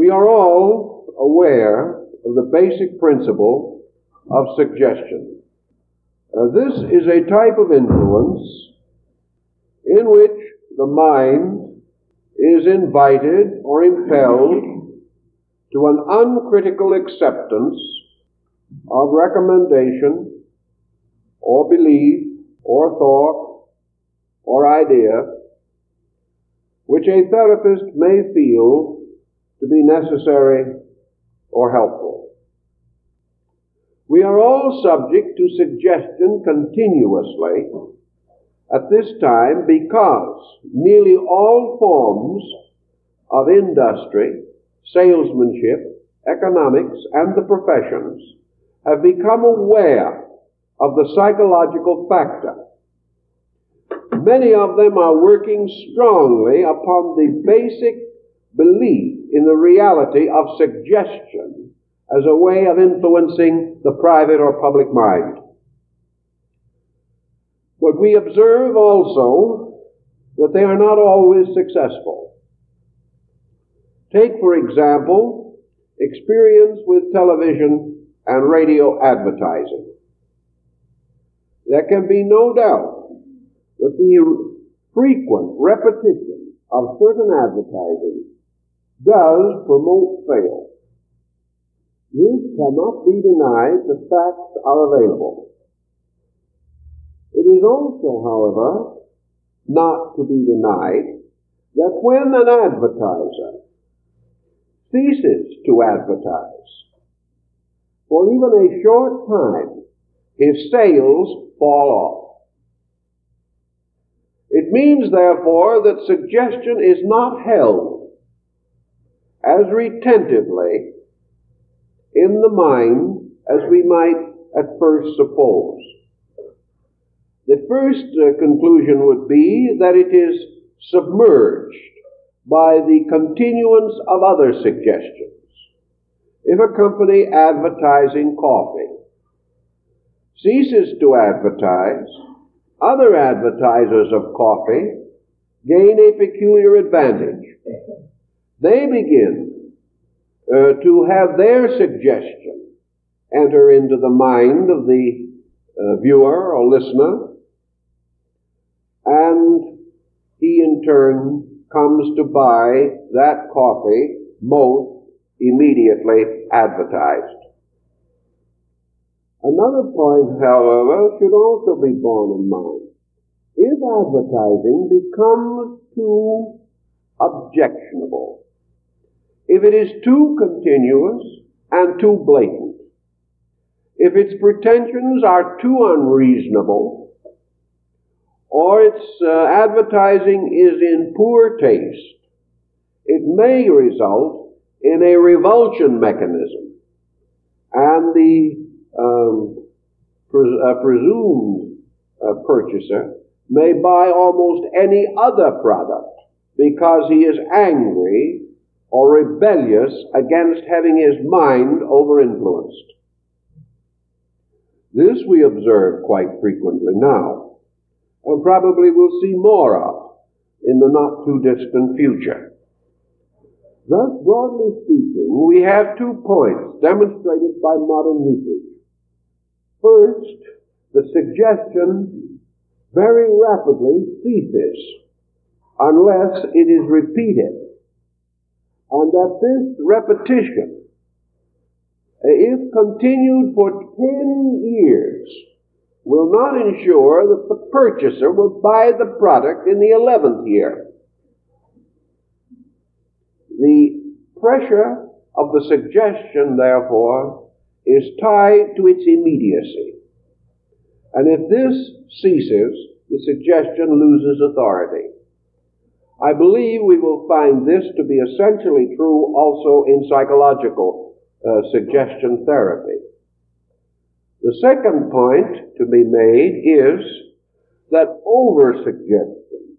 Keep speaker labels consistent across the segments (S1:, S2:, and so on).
S1: We are all aware of the basic principle of suggestion. This is a type of influence in which the mind is invited or impelled to an uncritical acceptance of recommendation or belief or thought or idea which a therapist may feel to be necessary or helpful. We are all subject to suggestion continuously at this time because nearly all forms of industry, salesmanship, economics, and the professions have become aware of the psychological factor. Many of them are working strongly upon the basic belief in the reality of suggestion as a way of influencing the private or public mind. But we observe also that they are not always successful. Take, for example, experience with television and radio advertising. There can be no doubt that the frequent repetition of certain advertising does promote sales. This cannot be denied. The facts are available. It is also, however, not to be denied that when an advertiser ceases to advertise for even a short time, his sales fall off. It means, therefore, that suggestion is not held as retentively in the mind as we might at first suppose. The first conclusion would be that it is submerged by the continuance of other suggestions. If a company advertising coffee ceases to advertise, other advertisers of coffee gain a peculiar advantage. They begin to have their suggestion enter into the mind of the viewer or listener, and he in turn comes to buy that coffee most immediately advertised. Another point, however, should also be borne in mind. If advertising becomes too objectionable, if it is too continuous and too blatant, if its pretensions are too unreasonable, or its advertising is in poor taste, it may result in a revulsion mechanism, and the presumed purchaser may buy almost any other product because he is angry or rebellious against having his mind over-influenced. This we observe quite frequently now, and probably will see more of in the not-too-distant future. Thus, broadly speaking, we have 2 points demonstrated by modern usage. First, the suggestion very rapidly ceases unless it is repeated, and that this repetition, if continued for 10 years, will not ensure that the purchaser will buy the product in the 11th year. The pressure of the suggestion, therefore, is tied to its immediacy. And if this ceases, the suggestion loses authority. I believe we will find this to be essentially true also in psychological suggestion therapy. The second point to be made is that over-suggestion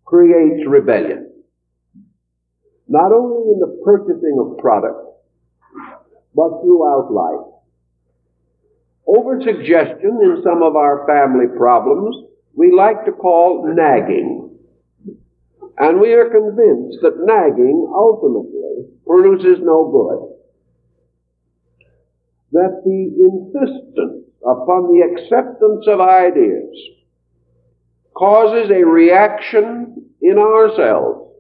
S1: creates rebellion, not only in the purchasing of product, but throughout life. Over-suggestion in some of our family problems we like to call nagging. And we are convinced that nagging ultimately produces no good. That the insistence upon the acceptance of ideas causes a reaction in ourselves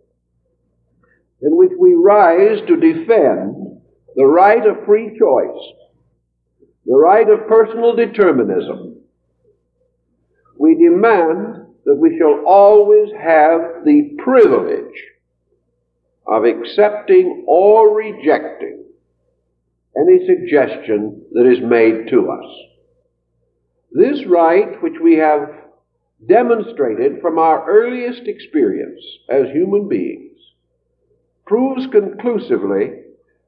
S1: in which we rise to defend the right of free choice, the right of personal determinism. We demand that we shall always have the privilege of accepting or rejecting any suggestion that is made to us. This right, which we have demonstrated from our earliest experience as human beings, proves conclusively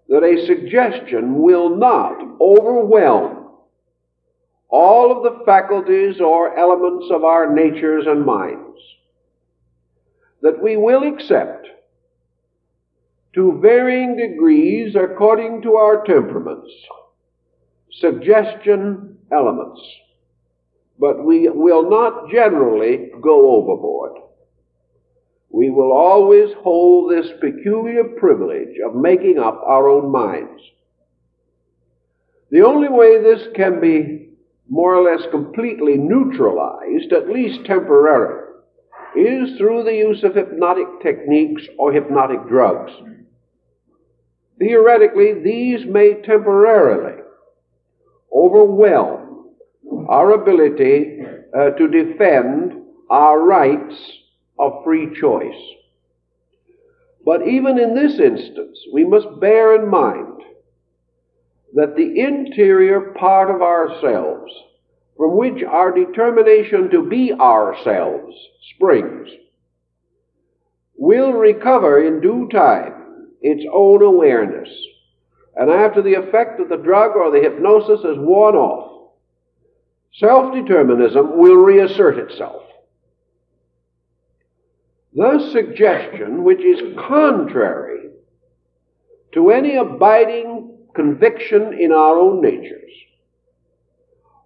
S1: that a suggestion will not overwhelm all of the faculties or elements of our natures and minds. That we will accept, to varying degrees according to our temperaments, suggestion elements, but we will not generally go overboard. We will always hold this peculiar privilege of making up our own minds. The only way this can be more or less completely neutralized, at least temporarily, is through the use of hypnotic techniques or hypnotic drugs. Theoretically, these may temporarily overwhelm our ability to defend our rights of free choice. But even in this instance, we must bear in mind that the interior part of ourselves, from which our determination to be ourselves springs, will recover in due time its own awareness. And after the effect of the drug or the hypnosis has worn off, self-determinism will reassert itself. Thus, suggestion, which is contrary to any abiding conviction in our own natures,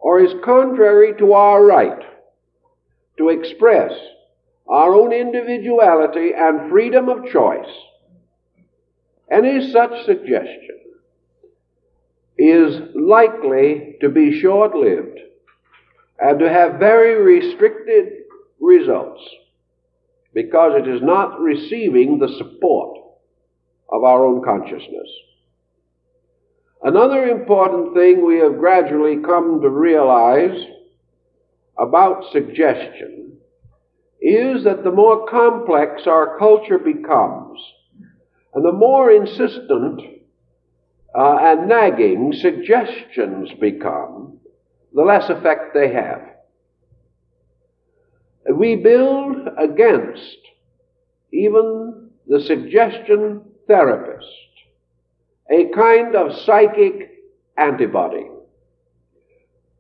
S1: or is contrary to our right to express our own individuality and freedom of choice, any such suggestion is likely to be short-lived and to have very restricted results, because it is not receiving the support of our own consciousness. Another important thing we have gradually come to realize about suggestion is that the more complex our culture becomes, and the more insistent and nagging suggestions become, the less effect they have. We build against even the suggestion therapist a kind of psychic antibody.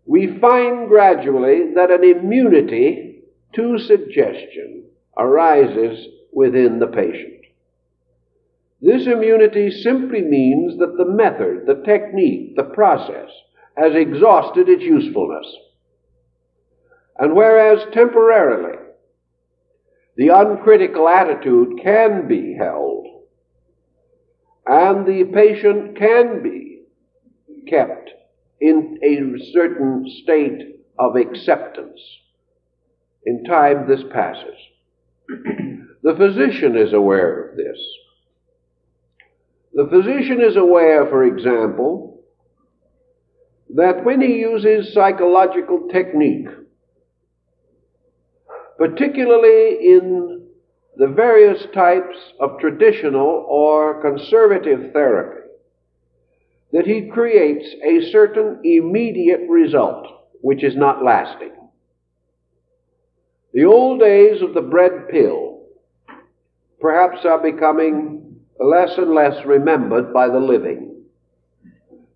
S1: We find gradually that an immunity to suggestion arises within the patient. This immunity simply means that the method, the technique, the process has exhausted its usefulness. And whereas temporarily the uncritical attitude can be held, and the patient can be kept in a certain state of acceptance, in time this passes. The physician is aware of this. The physician is aware, for example, that when he uses psychological technique, particularly in the various types of traditional or conservative therapy, that he creates a certain immediate result which is not lasting. The old days of the bread pill perhaps are becoming less and less remembered by the living,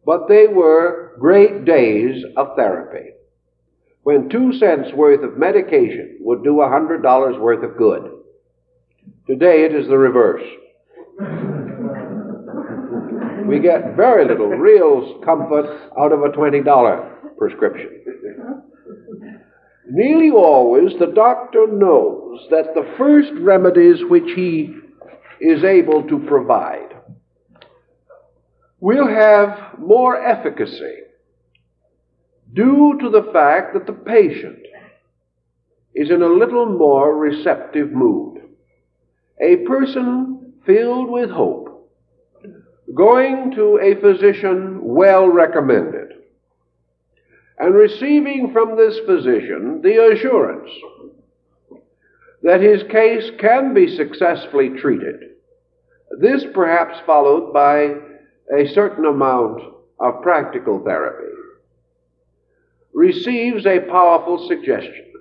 S1: but they were great days of therapy, when 2 cents worth of medication would do $100 worth of good. Today it is the reverse. We get very little real comfort out of a $20 prescription. Nearly always the doctor knows that the first remedies which he is able to provide will have more efficacy due to the fact that the patient is in a little more receptive mood. A person filled with hope, going to a physician well recommended, and receiving from this physician the assurance that his case can be successfully treated. This perhaps followed by a certain amount of practical therapy, receives a powerful suggestion.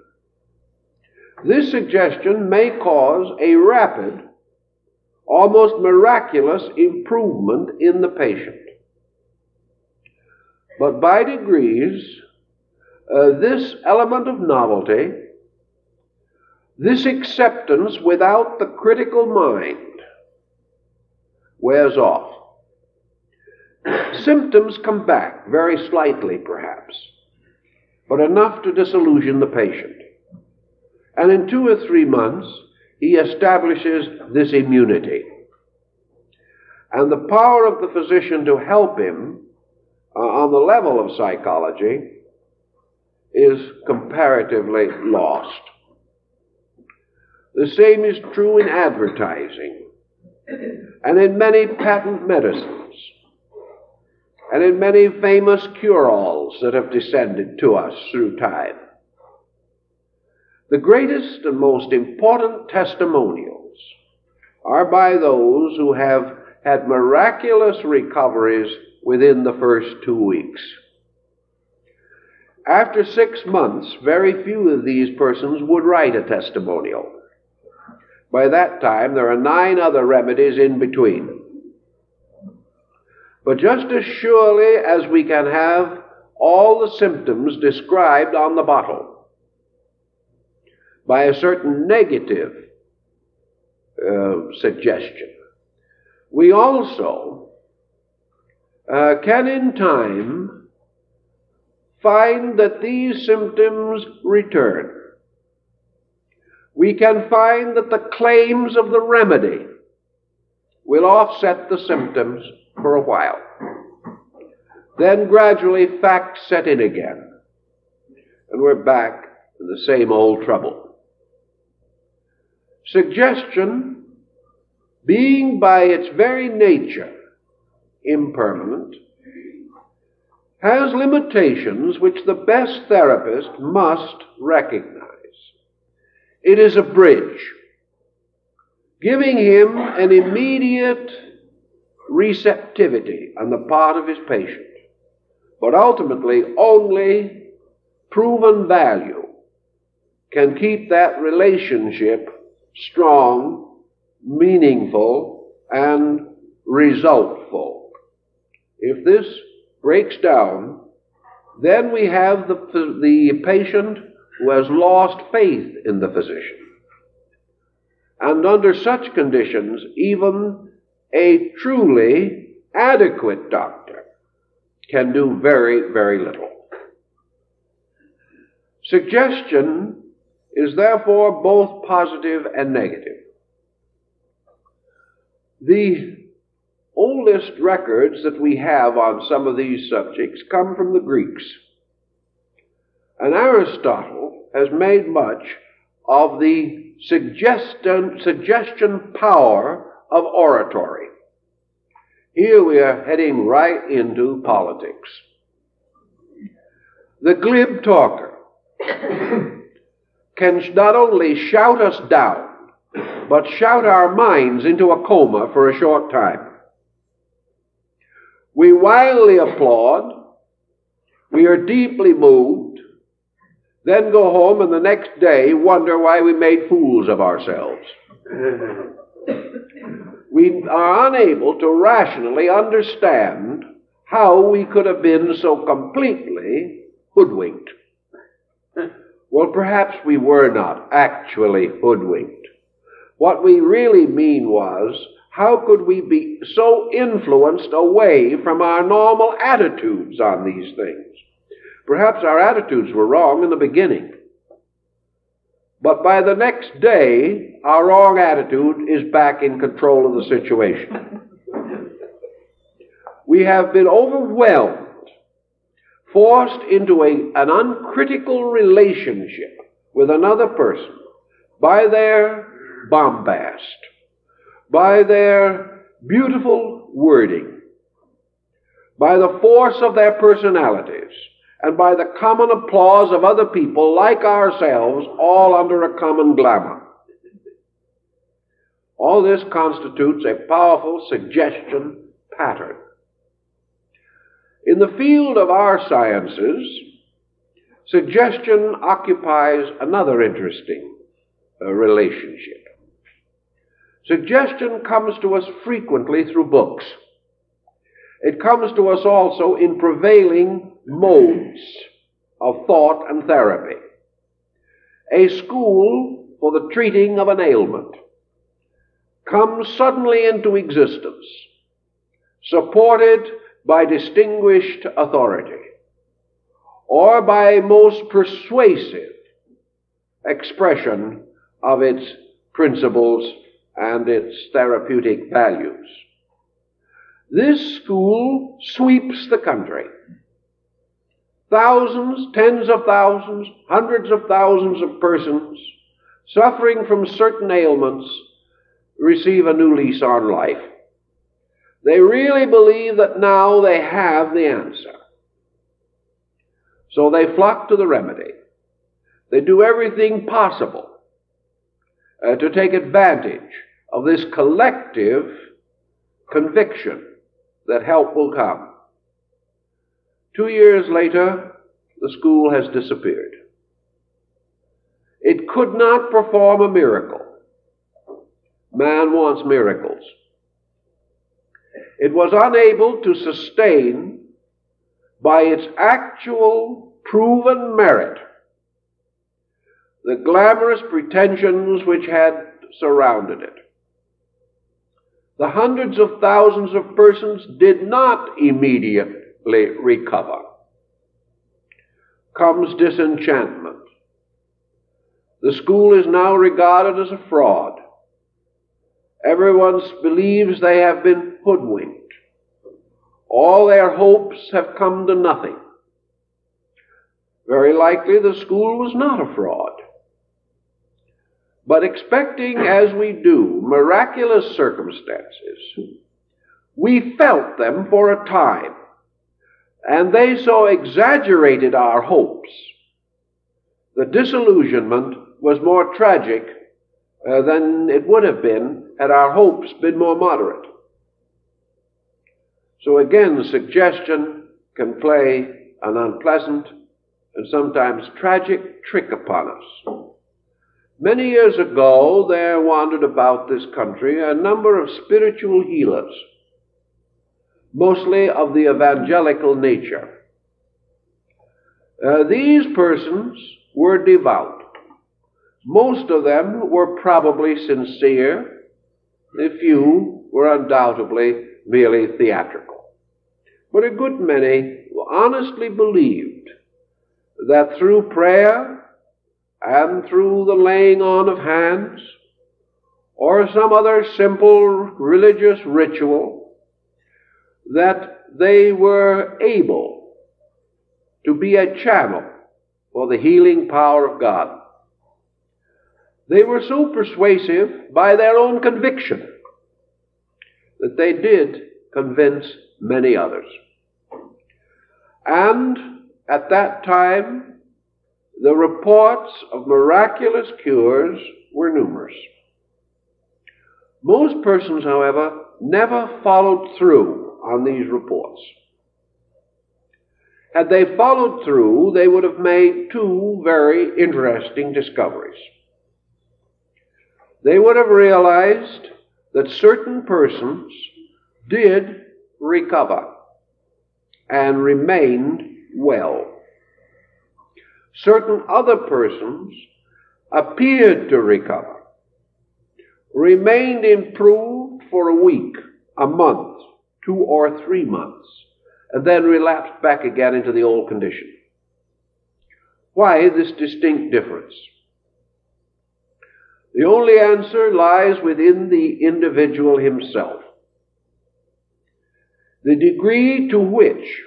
S1: This suggestion may cause a rapid, almost miraculous improvement in the patient. But by degrees, this element of novelty, this acceptance without the critical mind, wears off. Symptoms come back, very slightly perhaps, but enough to disillusion the patient. And in 2 or 3 months, he establishes this immunity. And the power of the physician to help him on the level of psychology is comparatively lost. The same is true in advertising and in many patent medicines and in many famous cure-alls that have descended to us through time. The greatest and most important testimonials are by those who have had miraculous recoveries within the first 2 weeks. After 6 months, very few of these persons would write a testimonial. By that time, there are 9 other remedies in between. But just as surely as we can have all the symptoms described on the bottle by a certain negative suggestion, we also can in time find that these symptoms return. We can find that the claims of the remedy will offset the symptoms for a while. Then gradually facts set in again, and we're back to the same old trouble. Suggestion, being by its very nature impermanent, has limitations which the best therapist must recognize. It is a bridge, giving him an immediate receptivity on the part of his patient, but ultimately only proven value can keep that relationship strong, meaningful, and resultful. If this breaks down, then we have the patient who has lost faith in the physician. And under such conditions, even a truly adequate doctor can do very, very little. Suggestion is therefore both positive and negative. The oldest records that we have on some of these subjects come from the Greeks. And Aristotle has made much of the suggestion power of oratory. Here we are heading right into politics. The glib talker can not only shout us down, but shout our minds into a coma for a short time. We wildly applaud, we are deeply moved, then go home and the next day wonder why we made fools of ourselves. We are unable to rationally understand how we could have been so completely hoodwinked. Well, perhaps we were not actually hoodwinked. What we really mean was, how could we be so influenced away from our normal attitudes on these things? Perhaps our attitudes were wrong in the beginning, but by the next day, our wrong attitude is back in control of the situation. We have been overwhelmed, forced into an uncritical relationship with another person by their bombast, by their beautiful wording, by the force of their personalities, and by the common applause of other people like ourselves, all under a common glamour. All this constitutes a powerful suggestion pattern. In the field of our sciences, suggestion occupies another interesting relationship. Suggestion comes to us frequently through books. It comes to us also in prevailing modes of thought and therapy. A school for the treating of an ailment comes suddenly into existence, supported by distinguished authority, or by a most persuasive expression of its principles and its therapeutic values. This school sweeps the country. Thousands, tens of thousands, hundreds of thousands of persons suffering from certain ailments receive a new lease on life. They really believe that now they have the answer. So they flock to the remedy. They do everything possible to take advantage of this collective conviction that help will come. 2 years later, the school has disappeared. It could not perform a miracle. Man wants miracles. It was unable to sustain by its actual proven merit the glamorous pretensions which had surrounded it. The hundreds of thousands of persons did not immediately recover. Comes disenchantment. The school is now regarded as a fraud. Everyone believes they have been hoodwinked. All their hopes have come to nothing. Very likely the school was not a fraud. But expecting, as we do, miraculous circumstances, we felt them for a time, and they so exaggerated our hopes. The disillusionment was more tragic than it would have been had our hopes been more moderate. So again, suggestion can play an unpleasant and sometimes tragic trick upon us. Many years ago, there wandered about this country a number of spiritual healers, mostly of the evangelical nature. These persons were devout. Most of them were probably sincere. A few were undoubtedly merely theatrical. But a good many honestly believed that through prayer and through the laying on of hands or some other simple religious ritual, that they were able to be a channel for the healing power of God. They were so persuasive by their own conviction that they did convince many others. And at that time, the reports of miraculous cures were numerous. Most persons, however, never followed through on these reports. Had they followed through, they would have made two very interesting discoveries. They would have realized that certain persons did recover and remained well. Certain other persons appeared to recover, remained improved for a week, a month, 2 or 3 months, and then relapsed back again into the old condition. Why this distinct difference? The only answer lies within the individual himself. The degree to which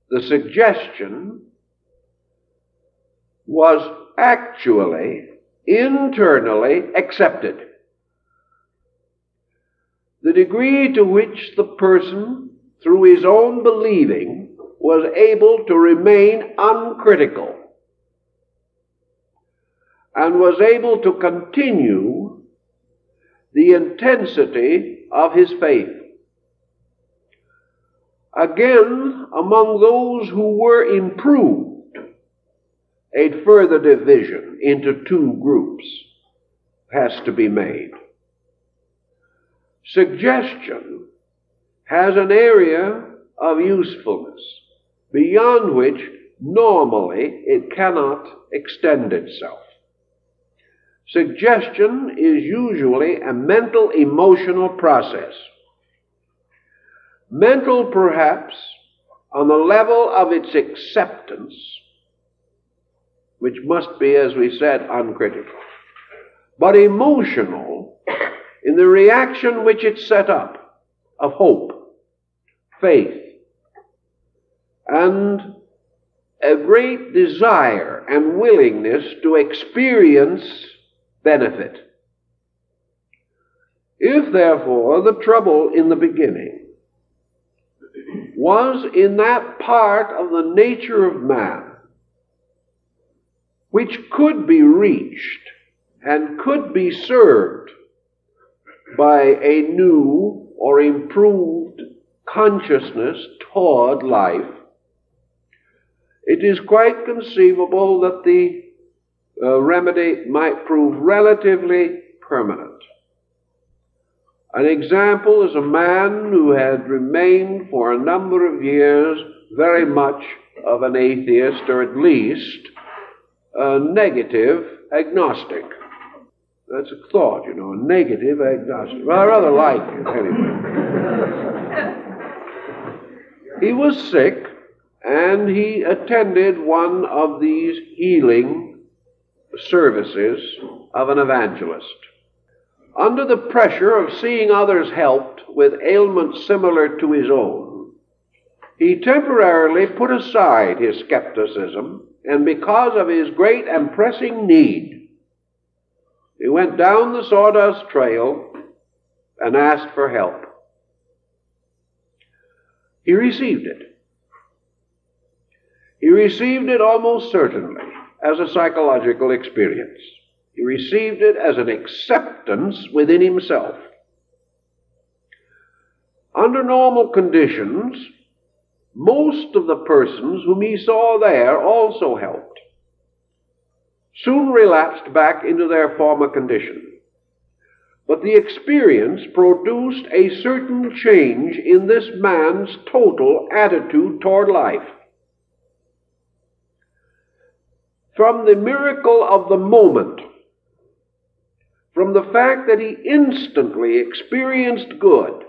S1: the suggestion was actually internally accepted. The degree to which the person, through his own believing, was able to remain uncritical and was able to continue the intensity of his faith. Again, among those who were improved, a further division into two groups has to be made. Suggestion has an area of usefulness beyond which normally it cannot extend itself. Suggestion is usually a mental emotional process. Mental, perhaps, on the level of its acceptance, which must be, as we said, uncritical, but emotional in the reaction which it set up of hope, faith, and a great desire and willingness to experience benefit. If, therefore, the trouble in the beginning was in that part of the nature of man which could be reached and could be served by a new or improved consciousness toward life, it is quite conceivable that the remedy might prove relatively permanent. An example is a man who had remained for a number of years very much of an atheist, or at least a negative agnostic. That's a thought, a negative agnostic. Well, I rather like it, anyway. He was sick, and he attended one of these healing services of an evangelist. Under the pressure of seeing others helped with ailments similar to his own, he temporarily put aside his skepticism, and because of his great and pressing need, he went down the sawdust trail and asked for help. He received it. He received it almost certainly as a psychological experience. He received it as an acceptance within himself. Under normal conditions, most of the persons whom he saw there also helped, soon relapsed back into their former condition. But the experience produced a certain change in this man's total attitude toward life. From the miracle of the moment, from the fact that he instantly experienced good,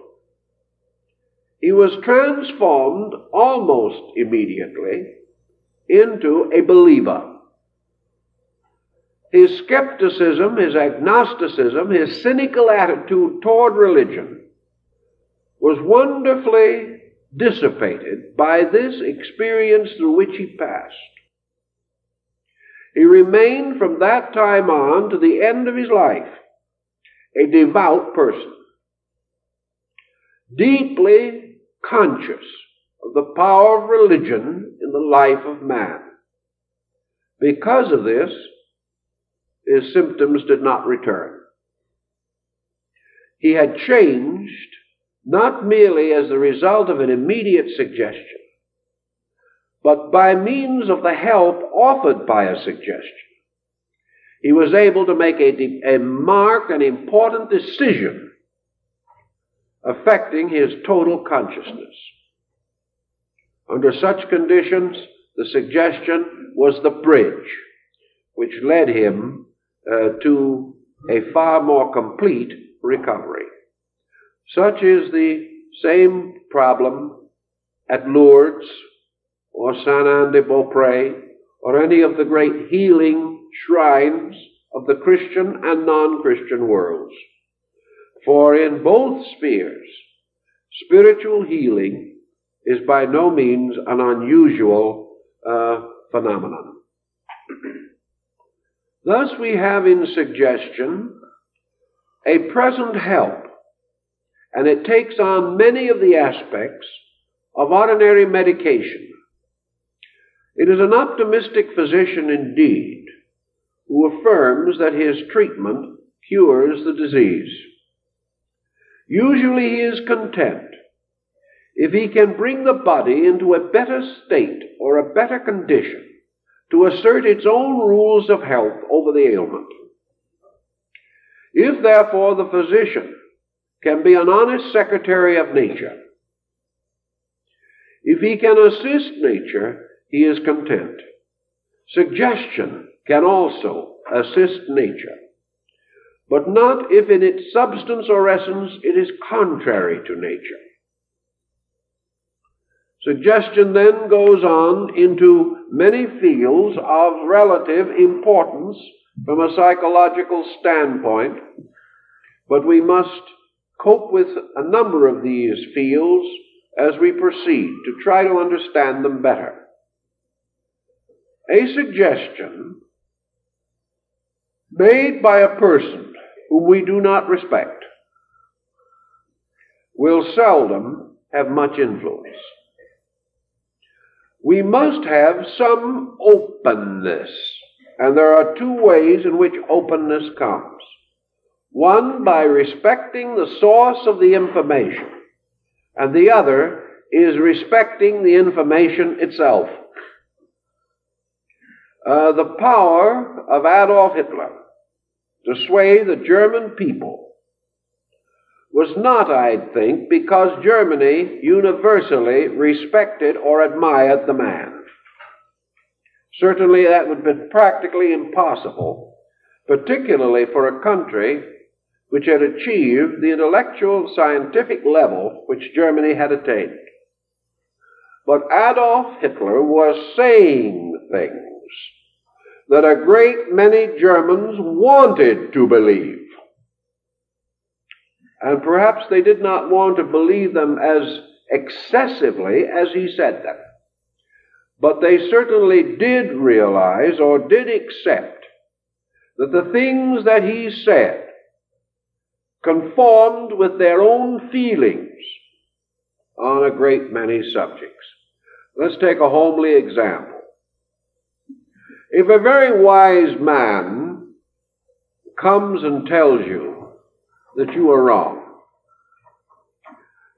S1: he was transformed almost immediately into a believer. His skepticism, his agnosticism, his cynical attitude toward religion was wonderfully dissipated by this experience through which he passed. He remained from that time on to the end of his life a devout person, deeply conscious of the power of religion in the life of man. Because of this, his symptoms did not return. He had changed not merely as the result of an immediate suggestion, but by means of the help offered by a suggestion. He was able to make a marked and important decision affecting his total consciousness. Under such conditions, the suggestion was the bridge which led him to a far more complete recovery. Such is the same problem at Lourdes or Saint-Anne-de-Beaupré or any of the great healing shrines of the Christian and non-Christian worlds. For in both spheres, spiritual healing is by no means an unusual phenomenon. Thus we have in suggestion a present help, and it takes on many of the aspects of ordinary medication. It is an optimistic physician indeed who affirms that his treatment cures the disease. Usually he is content if he can bring the body into a better state or a better condition to assert its own rules of health over the ailment. If, therefore, the physician can be an honest secretary of nature, if he can assist nature, he is content. Suggestion can also assist nature, but not if in its substance or essence it is contrary to nature. Suggestion then goes on into many fields of relative importance from a psychological standpoint, but we must cope with a number of these fields as we proceed to try to understand them better. A suggestion made by a person whom we do not respect will seldom have much influence. We must have some openness, and there are two ways in which openness comes. One, by respecting the source of the information, and the other is respecting the information itself. The power of Adolf Hitler to sway the German people was not, I think, because Germany universally respected or admired the man. Certainly that would be practically impossible, particularly for a country which had achieved the intellectual scientific level which Germany had attained. But Adolf Hitler was saying things that a great many Germans wanted to believe. And perhaps they did not want to believe them as excessively as he said them. But they certainly did realize or did accept that the things that he said conformed with their own feelings on a great many subjects. Let's take a homely example. If a very wise man comes and tells you that you are wrong,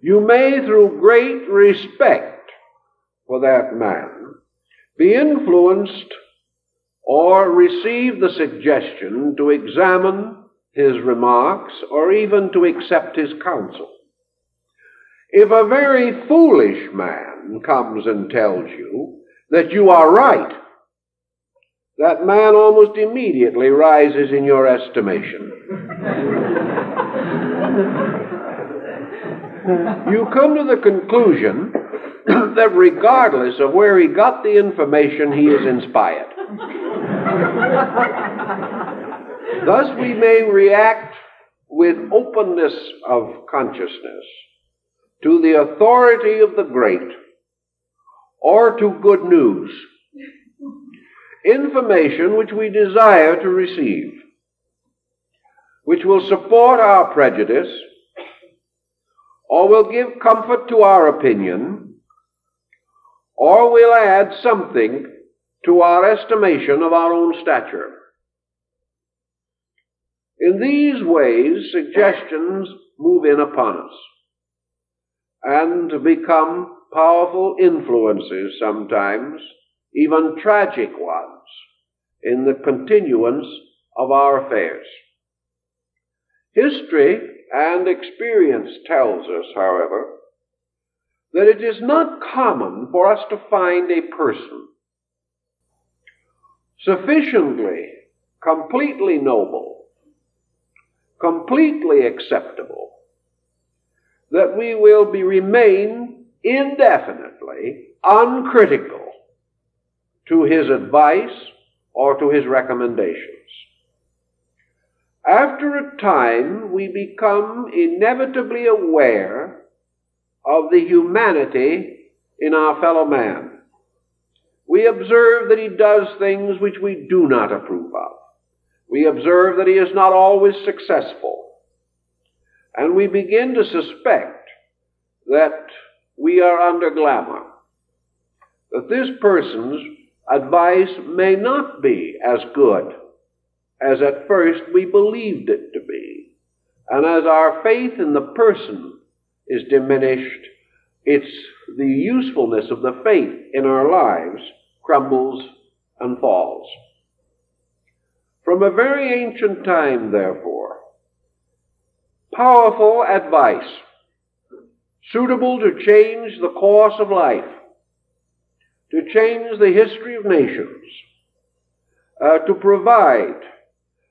S1: you may, through great respect for that man, be influenced or receive the suggestion to examine his remarks or even to accept his counsel. If a very foolish man comes and tells you that you are right, that man almost immediately rises in your estimation. You come to the conclusion that regardless of where he got the information, he is inspired. Thus we may react with openness of consciousness to the authority of the great or to good news, information which we desire to receive, which will support our prejudice or will give comfort to our opinion or will add something to our estimation of our own stature. In these ways, suggestions move in upon us and become powerful influences sometimes, even tragic ones, in the continuance of our affairs. History and experience tells us, however, that it is not common for us to find a person sufficiently, completely noble, completely acceptable, that we will remain indefinitely uncritical to his advice or to his recommendations. after a time we become inevitably aware of the humanity in our fellow man. We observe that he does things which we do not approve of. We observe that he is not always successful. And we begin to suspect that we are under glamour, that this person's advice may not be as good as at first we believed it to be. And as our faith in the person is diminished, the usefulness of the faith in our lives crumbles and falls. From a very ancient time, therefore, powerful advice, suitable to change the course of life, to change the history of nations, to provide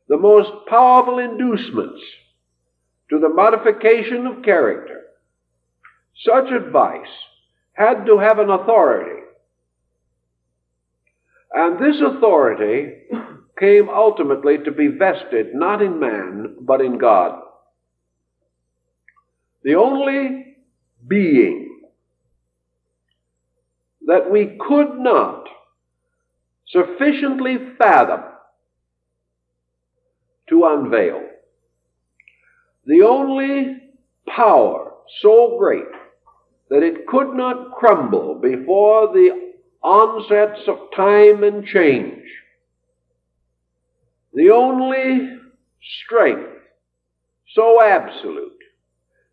S1: the most powerful inducements to the modification of character, such advice had to have an authority. And this authority came ultimately to be vested not in man, but in God. The only being that we could not sufficiently fathom to unveil, the only power so great that it could not crumble before the onsets of time and change, the only strength so absolute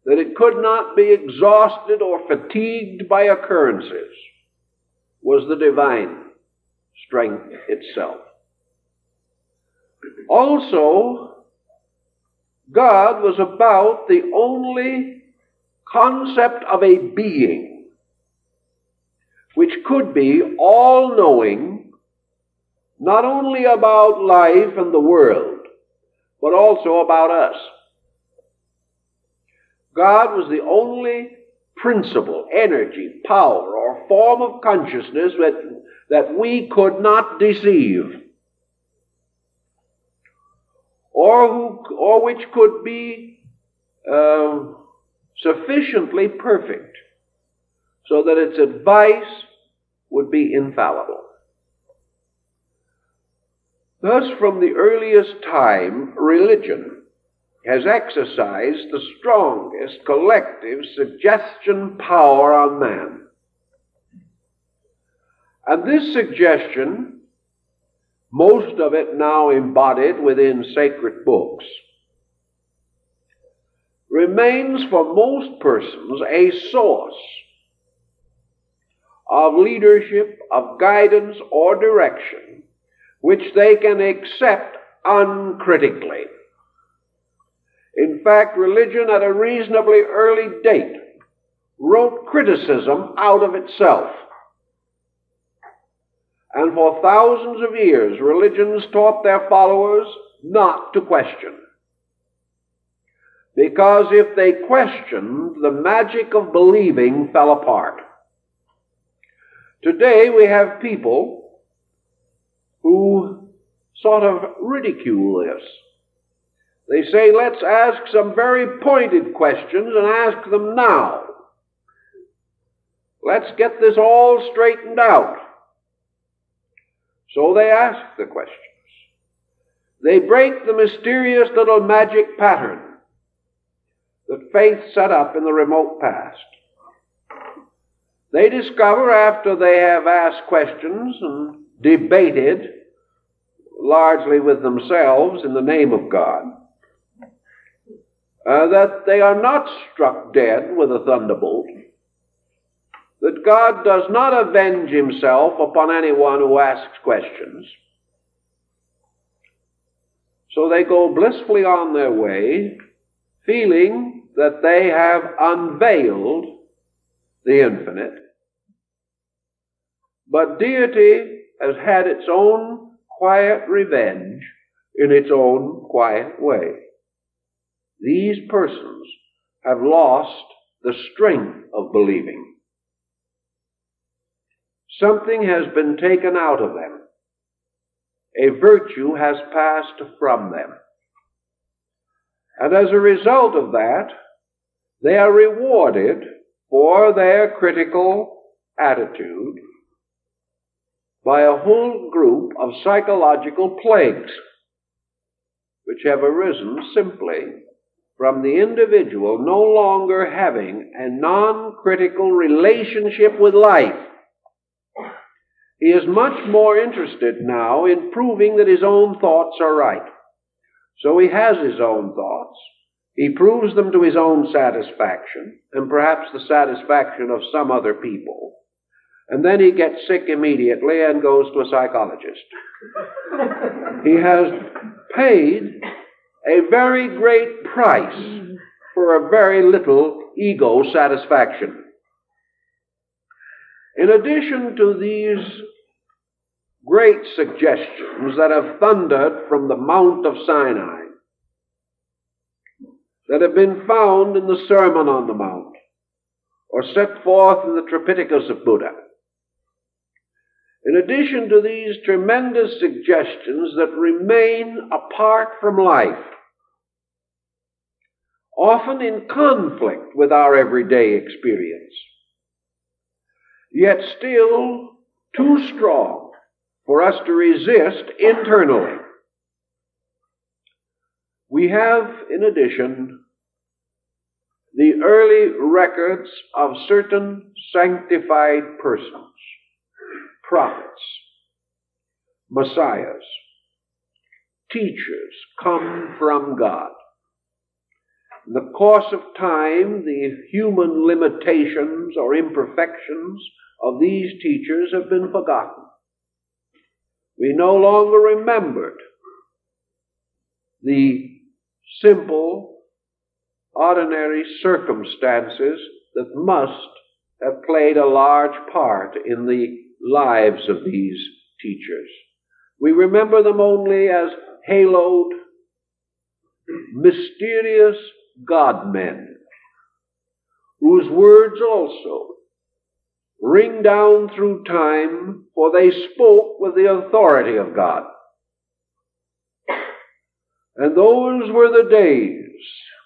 S1: that it could not be exhausted or fatigued by occurrences, was the divine strength itself. Also, God was about the only concept of a being which could be all-knowing, not only about life and the world, but also about us. God was the only principle, energy, power, or form of consciousness that we could not deceive, or which could be sufficiently perfect so that its advice would be infallible. Thus, from the earliest time, religion has exercised the strongest collective suggestion power on man. And this suggestion, most of it now embodied within sacred books, remains for most persons a source of leadership, of guidance or direction, which they can accept uncritically. In fact, religion at a reasonably early date wrote criticism out of itself. And for thousands of years, religions taught their followers not to question. Because if they questioned, the magic of believing fell apart. Today we have people who sort of ridicule this. They say, let's ask some very pointed questions and ask them now. Let's get this all straightened out. So they ask the questions. They break the mysterious little magic pattern that faith set up in the remote past. They discover, after they have asked questions and debated, largely with themselves in the name of God, that they are not struck dead with a thunderbolt, that God does not avenge himself upon anyone who asks questions. So they go blissfully on their way, feeling that they have unveiled the infinite. But deity has had its own quiet revenge in its own quiet way. These persons have lost the strength of believing. Something has been taken out of them. A virtue has passed from them. And as a result of that, they are rewarded for their critical attitude by a whole group of psychological plagues, which have arisen simply from the individual no longer having a non-critical relationship with life. He is much more interested now in proving that his own thoughts are right. So he has his own thoughts. He proves them to his own satisfaction, and perhaps the satisfaction of some other people. And then he gets sick immediately and goes to a psychologist. He has paid a very great price for a very little ego satisfaction. In addition to these great suggestions that have thundered from the Mount of Sinai, that have been found in the Sermon on the Mount, or set forth in the Tripitakas of Buddha, in addition to these tremendous suggestions that remain apart from life, often in conflict with our everyday experience, yet still too strong for us to resist internally, we have, in addition, the early records of certain sanctified persons, prophets, messiahs, teachers come from God. In the course of time, the human limitations or imperfections of these teachers have been forgotten. We no longer remembered the simple, ordinary circumstances that must have played a large part in the lives of these teachers. We remember them only as haloed, mysterious God-men, whose words also ring down through time, for they spoke with the authority of God. And those were the days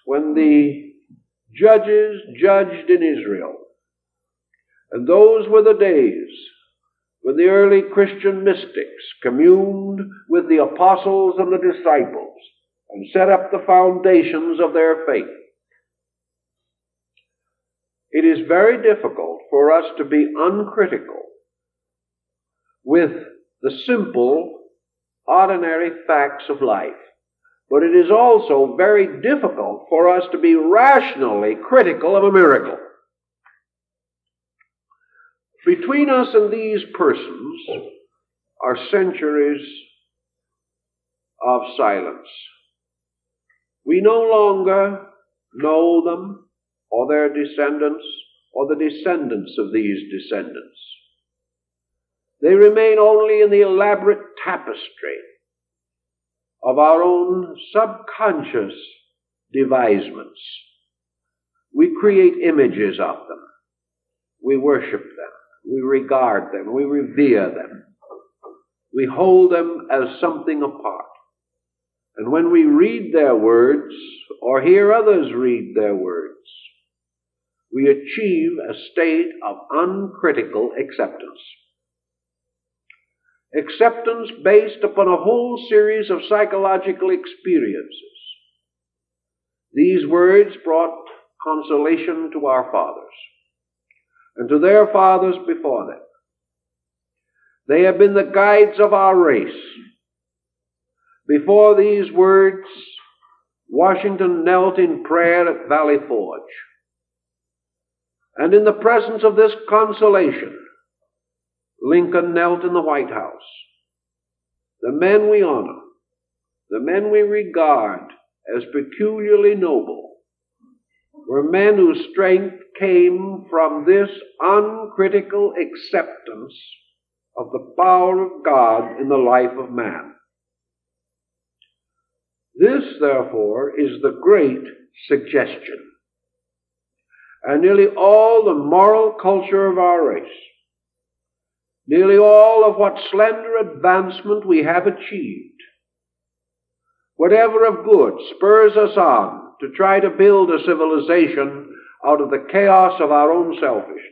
S1: when the judges judged in Israel. And those were the days when the early Christian mystics communed with the apostles and the disciples and set up the foundations of their faith. It is very difficult for us to be uncritical with the simple, ordinary facts of life. But it is also very difficult for us to be rationally critical of a miracle. Between us and these persons are centuries of silence. We no longer know them, or their descendants, or the descendants of these descendants. They remain only in the elaborate tapestry of our own subconscious devisements. We create images of them. We worship them. We regard them. We revere them. We hold them as something apart. And when we read their words, or hear others read their words, we achieve a state of uncritical acceptance. Acceptance based upon a whole series of psychological experiences. These words brought consolation to our fathers and to their fathers before them. They have been the guides of our race. Before these words, Washington knelt in prayer at Valley Forge. And in the presence of this consolation, Lincoln knelt in the White House. The men we honor, the men we regard as peculiarly noble, were men whose strength came from this uncritical acceptance of the power of God in the life of man. This, therefore, is the great suggestion. And nearly all the moral culture of our race, nearly all of what slender advancement we have achieved, whatever of good spurs us on to try to build a civilization out of the chaos of our own selfishness.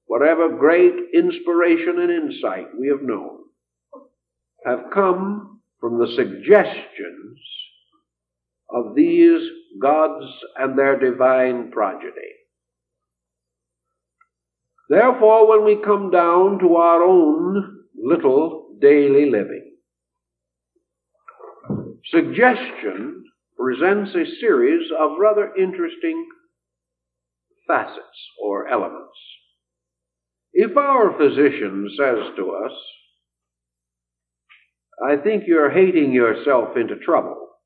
S1: Whatever great inspiration and insight we have known have come from the suggestions of these gods and their divine progeny. Therefore, when we come down to our own little daily living, suggestion presents a series of rather interesting facets or elements. If our physician says to us, "I think you're hating yourself into trouble,"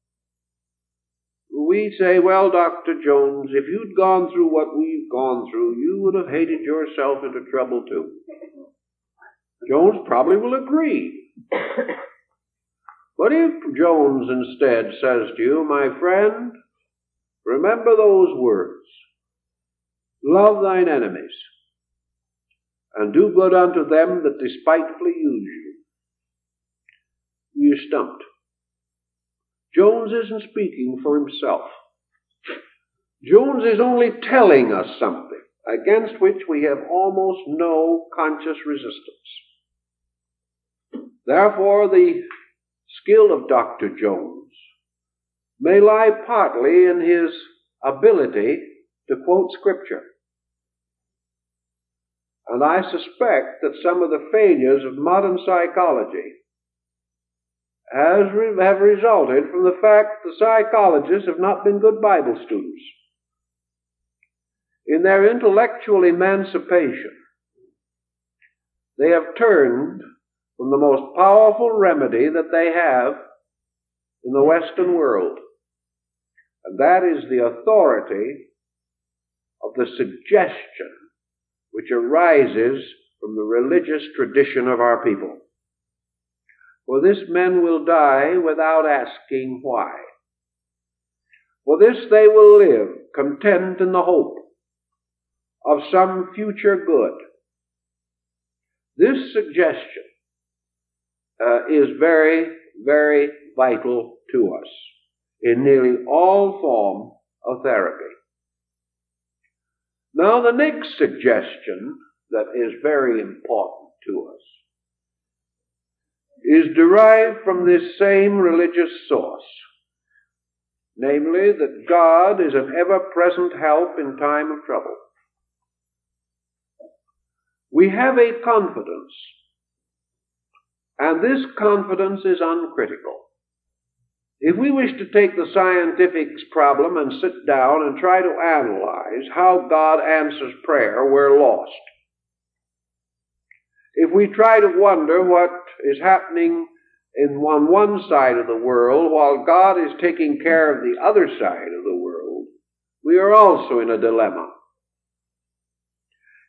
S1: we say, "Well, Dr. Jones, if you'd gone through what we've gone through, you would have hated yourself into trouble too." Jones probably will agree. But if Jones instead says to you, "My friend, remember those words, love thine enemies, and do good unto them that despitefully use you," you're stumped. Jones isn't speaking for himself. Jones is only telling us something against which we have almost no conscious resistance. Therefore, the skill of Dr. Jones may lie partly in his ability to quote Scripture. And I suspect that some of the failures of modern psychology have resulted from the fact that the psychologists have not been good Bible students. In their intellectual emancipation, they have turned from the most powerful remedy that they have in the Western world, and that is the authority of the suggestion which arises from the religious tradition of our people. For this men will die without asking why. For this they will live content in the hope of some future good. This suggestion is very, very vital to us in nearly all form of therapy. Now, the next suggestion that is very important to us is derived from this same religious source, namely that God is an ever-present help in time of trouble. We have a confidence, and this confidence is uncritical. If we wish to take the scientific problem and sit down and try to analyze how God answers prayer, we're lost. If we try to wonder what is happening on one side of the world while God is taking care of the other side of the world, we are also in a dilemma.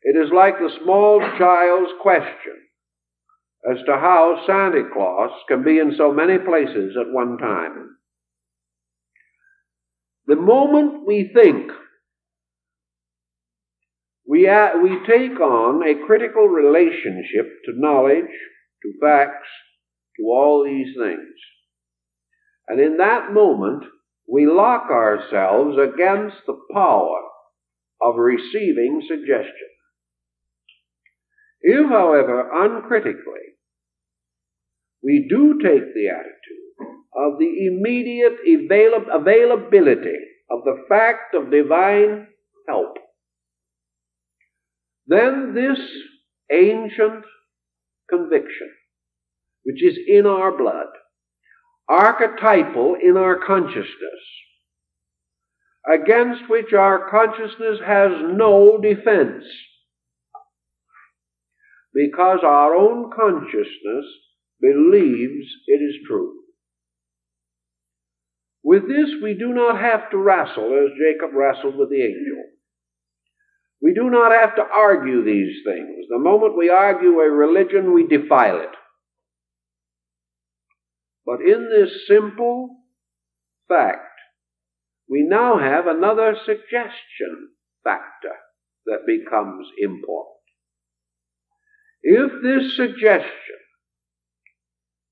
S1: It is like the small child's question as to how Santa Claus can be in so many places at one time. The moment we think, we take on a critical relationship to knowledge, to facts, to all these things. And in that moment, we lock ourselves against the power of receiving suggestion. If, however, uncritically, we do take the attitude of the immediate availability of the fact of divine help, then this ancient conviction, which is in our blood, archetypal in our consciousness, against which our consciousness has no defense, because our own consciousness believes it is true. With this, we do not have to wrestle as Jacob wrestled with the angel. We do not have to argue these things. The moment we argue a religion, we defile it. But in this simple fact, we now have another suggestion factor that becomes important. If this suggestion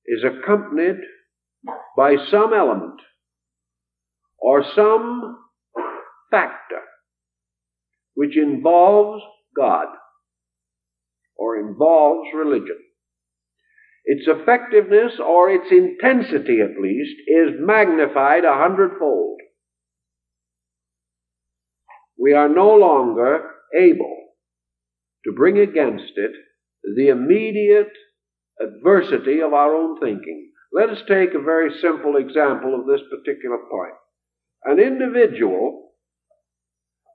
S1: is accompanied by some element or some factor which involves God or involves religion, its effectiveness, or its intensity at least, is magnified 100-fold. We are no longer able to bring against it the immediate adversity of our own thinking. Let us take a very simple example of this particular point. An individual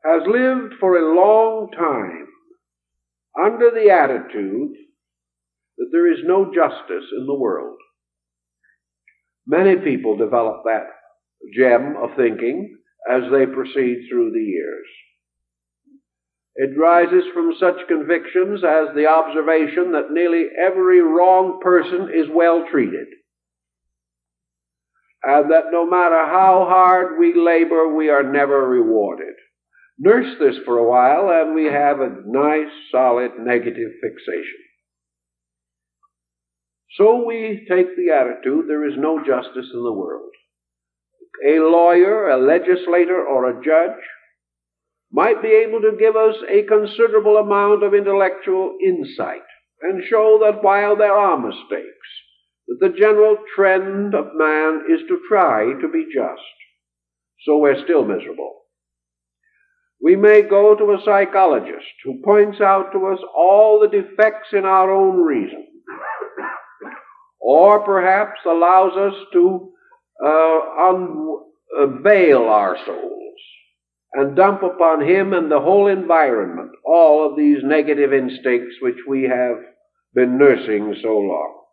S1: has lived for a long time under the attitude that there is no justice in the world. Many people develop that gem of thinking as they proceed through the years. It rises from such convictions as the observation that nearly every wrong person is well treated, and that no matter how hard we labor, we are never rewarded. Nurse this for a while, and we have a nice, solid, negative fixation. So we take the attitude there is no justice in the world. A lawyer, a legislator, or a judge might be able to give us a considerable amount of intellectual insight and show that while there are mistakes, that the general trend of man is to try to be just. So we're still miserable. We may go to a psychologist who points out to us all the defects in our own reason, or perhaps allows us to unveil our souls and dump upon him and the whole environment all of these negative instincts which we have been nursing so long.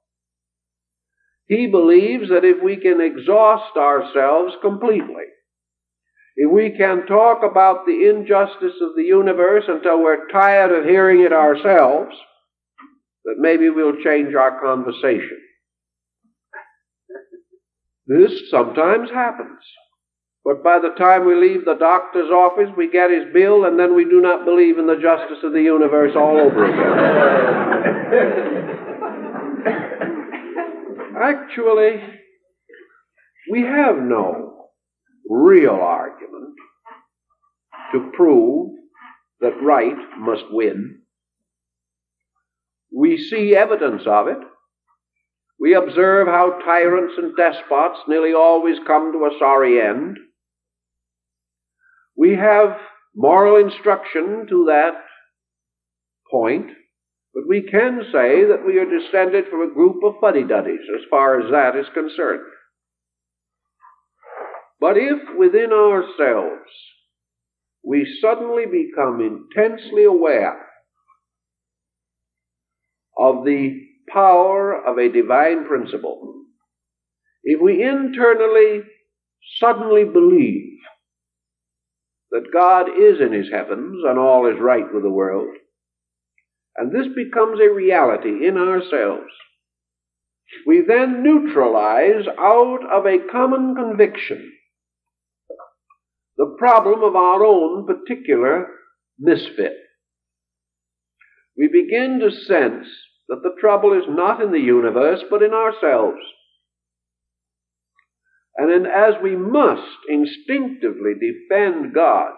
S1: He believes that if we can exhaust ourselves completely, if we can talk about the injustice of the universe until we're tired of hearing it ourselves, that maybe we'll change our conversation. This sometimes happens. But by the time we leave the doctor's office, we get his bill, and then we do not believe in the justice of the universe all over again. Actually, we have no real argument to prove that right must win. We see evidence of it. We observe how tyrants and despots nearly always come to a sorry end. We have moral instruction to that point, but we can say that we are descended from a group of fuddy-duddies as far as that is concerned. But if within ourselves we suddenly become intensely aware of the power of a divine principle, if we internally suddenly believe that God is in his heavens and all is right with the world, and this becomes a reality in ourselves, we then neutralize out of a common conviction the problem of our own particular misfit. We begin to sense that the trouble is not in the universe, but in ourselves. And then, as we must instinctively defend God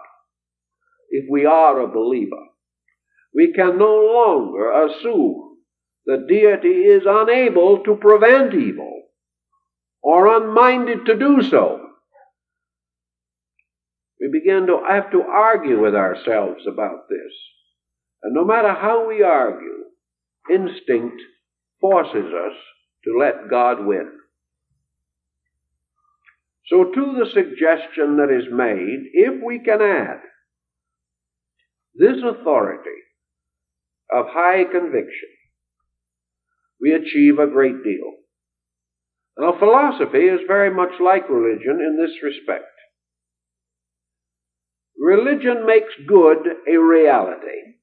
S1: if we are a believer, we can no longer assume that deity is unable to prevent evil or unminded to do so. We begin to have to argue with ourselves about this. And no matter how we argue, instinct forces us to let God win. So to the suggestion that is made, if we can add this authority of high conviction, we achieve a great deal. Now, philosophy is very much like religion in this respect. Religion makes good a reality.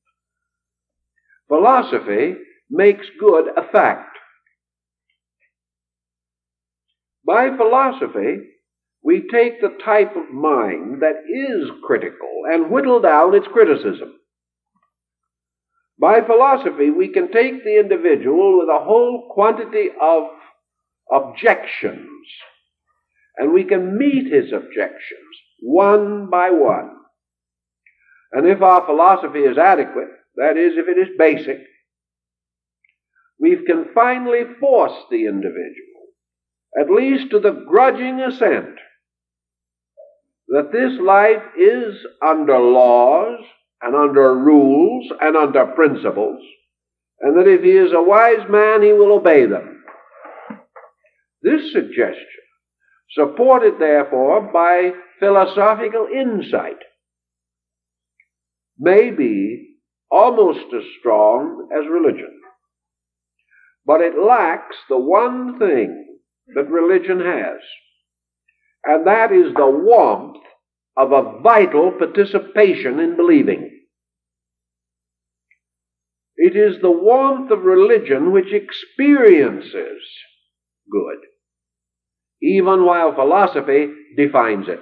S1: Philosophy makes good a fact. By philosophy, we take the type of mind that is critical and whittle down its criticism. By philosophy, we can take the individual with a whole quantity of objections and we can meet his objections one by one. And if our philosophy is adequate, that is, if it is basic, we can finally force the individual, at least to the grudging assent, that this life is under laws and under rules and under principles, and that if he is a wise man, he will obey them. This suggestion, supported therefore by philosophical insight, may be almost as strong as religion. But it lacks the one thing that religion has, and that is the warmth of a vital participation in believing. It is the warmth of religion which experiences good, even while philosophy defines it.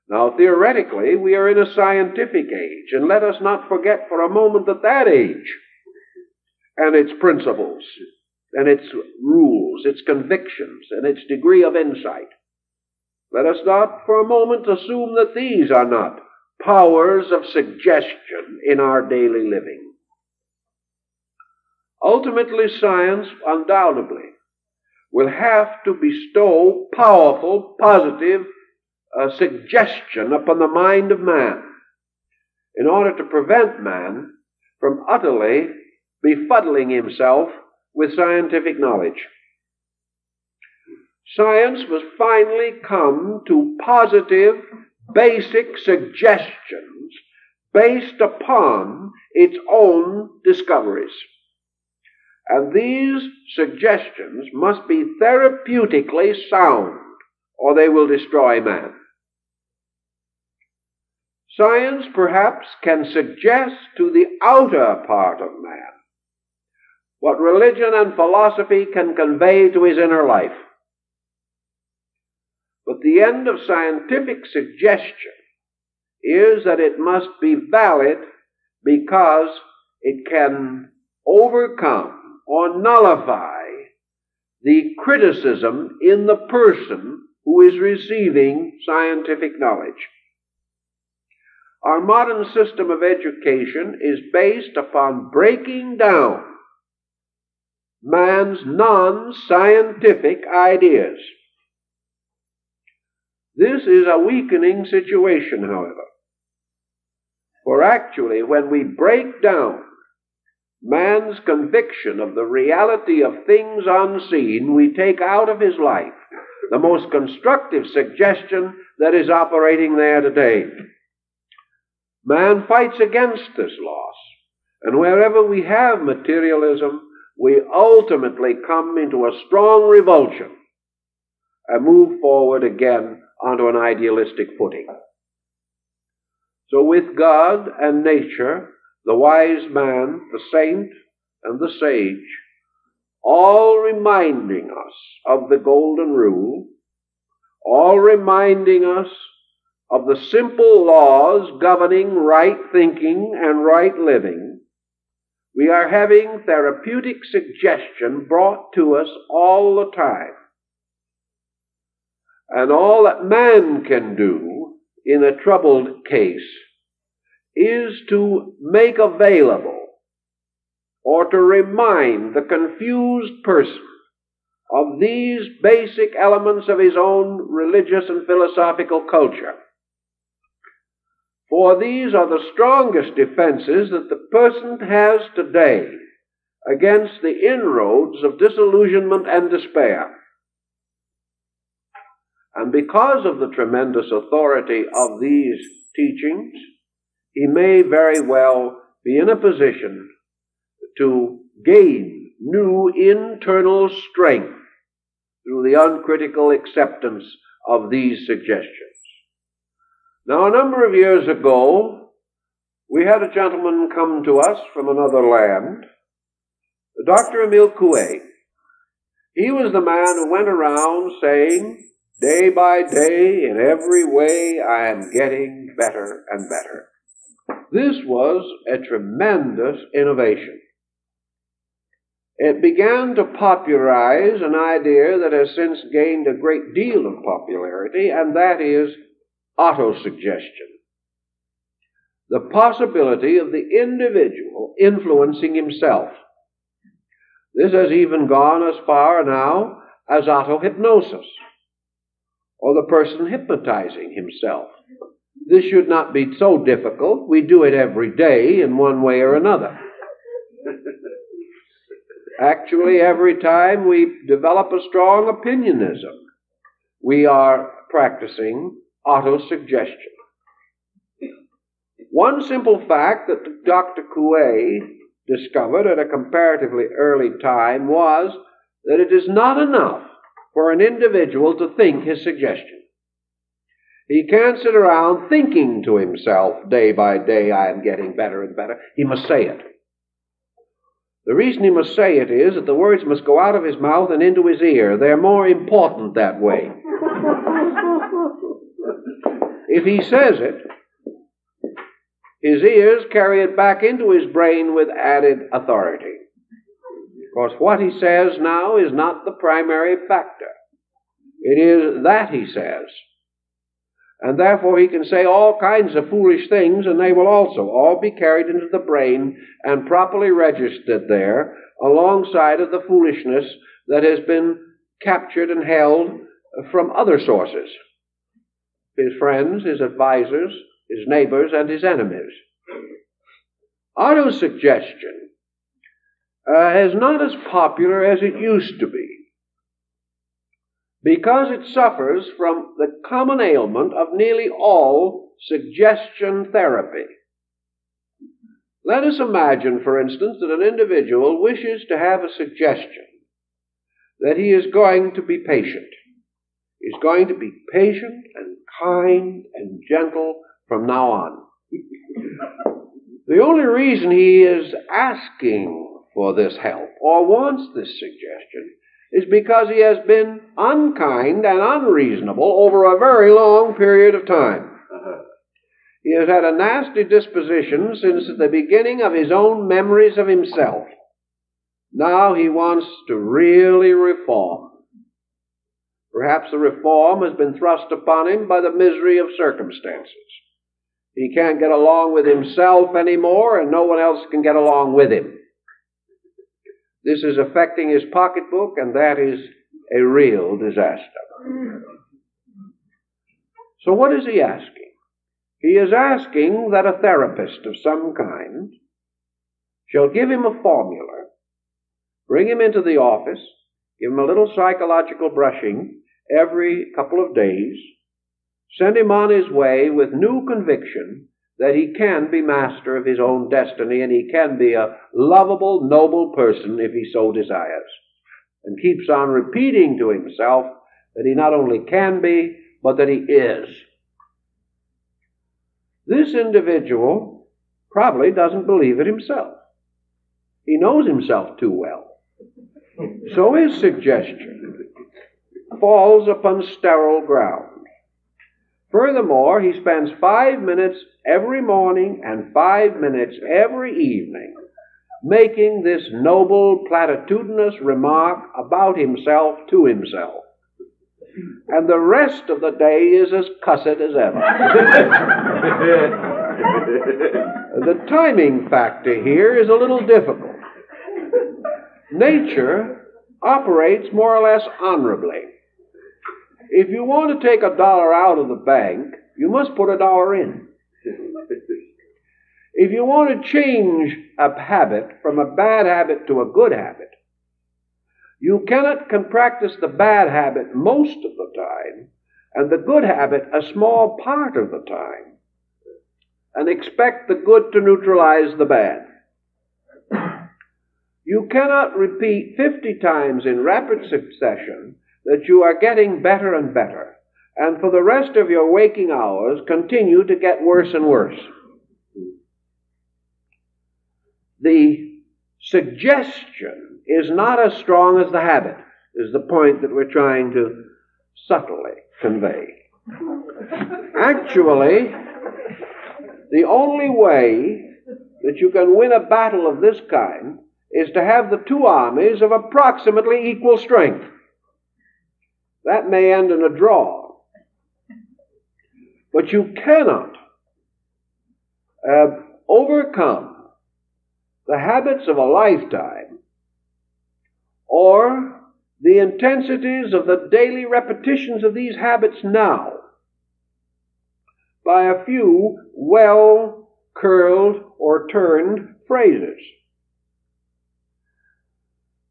S1: Now, theoretically, we are in a scientific age, and let us not forget for a moment that age and its principles and its rules, its convictions, and its degree of insight, let us not for a moment assume that these are not powers of suggestion in our daily living. Ultimately, science undoubtedly will have to bestow powerful, positive suggestion upon the mind of man in order to prevent man from utterly befuddling himself with scientific knowledge. Science must finally come to positive, basic suggestions based upon its own discoveries. And these suggestions must be therapeutically sound, or they will destroy man. Science perhaps can suggest to the outer part of man what religion and philosophy can convey to his inner life. But the end of scientific suggestion is that it must be valid because it can overcome or nullify the criticism in the person who is receiving scientific knowledge. Our modern system of education is based upon breaking down man's non-scientific ideas. This is a weakening situation, however. For actually, when we break down man's conviction of the reality of things unseen, we take out of his life the most constructive suggestion that is operating there today. Man fights against this loss, and wherever we have materialism, we ultimately come into a strong revulsion and move forward again onto an idealistic footing. So with God and nature, the wise man, the saint, and the sage, all reminding us of the golden rule, all reminding us of the simple laws governing right thinking and right living, we are having therapeutic suggestion brought to us all the time. And all that man can do in a troubled case is to make available or to remind the confused person of these basic elements of his own religious and philosophical culture. For these are the strongest defenses that the person has today against the inroads of disillusionment and despair. And because of the tremendous authority of these teachings, he may very well be in a position to gain new internal strength through the uncritical acceptance of these suggestions. Now, a number of years ago, we had a gentleman come to us from another land, Dr. Emile Coué. He was the man who went around saying, day by day, in every way, I am getting better and better. This was a tremendous innovation. it began to popularize an idea that has since gained a great deal of popularity, and that is autosuggestion. The possibility of the individual influencing himself. This has even gone as far now as autohypnosis, or the person hypnotizing himself. This should not be so difficult. We do it every day in one way or another. Actually, every time we develop a strong opinionism, we are practicing autosuggestion. One simple fact that Dr. Coué discovered at a comparatively early time was that it is not enough for an individual to think his suggestion. He can't sit around thinking to himself day by day, I am getting better and better. He must say it. The reason he must say it is that the words must go out of his mouth and into his ear. They're more important that way. If he says it, his ears carry it back into his brain with added authority. Because what he says now is not the primary factor. It is that he says. And therefore he can say all kinds of foolish things, and they will also all be carried into the brain and properly registered there alongside of the foolishness that has been captured and held from other sources. His friends, his advisors, his neighbors, and his enemies. Autosuggestion is not as popular as it used to be, because it suffers from the common ailment of nearly all suggestion therapy. Let us imagine, for instance, that an individual wishes to have a suggestion that he is going to be patient. He's going to be patient and kind and gentle from now on. The only reason he is asking for this help or wants this suggestion is because he has been unkind and unreasonable over a very long period of time. He has had a nasty disposition since the beginning of his own memories of himself. Now he wants to really reform. Perhaps the reform has been thrust upon him by the misery of circumstances. He can't get along with himself anymore, and no one else can get along with him. This is affecting his pocketbook, and that is a real disaster. So what is he asking? He is asking that a therapist of some kind shall give him a formula, bring him into the office, give him a little psychological brushing every couple of days, send him on his way with new conviction that he can be master of his own destiny and he can be a lovable, noble person if he so desires, and keeps on repeating to himself that he not only can be, but that he is. This individual probably doesn't believe it himself. He knows himself too well. So his suggestion falls upon sterile ground. Furthermore, he spends 5 minutes every morning and 5 minutes every evening making this noble, platitudinous remark about himself to himself. And the rest of the day is as cussed as ever. The timing factor here is a little difficult. Nature operates more or less honorably. If you want to take $1 out of the bank, you must put $1 in. If you want to change a habit from a bad habit to a good habit, you can practice the bad habit most of the time and the good habit a small part of the time and expect the good to neutralize the bad. You cannot repeat 50 times in rapid succession that you are getting better and better, and for the rest of your waking hours continue to get worse and worse. The suggestion is not as strong as the habit, is the point that we're trying to subtly convey. Actually, the only way that you can win a battle of this kind is to have the two armies of approximately equal strength. That may end in a draw. But you cannot overcome the habits of a lifetime or the intensities of the daily repetitions of these habits now by a few well-curled or turned phrases.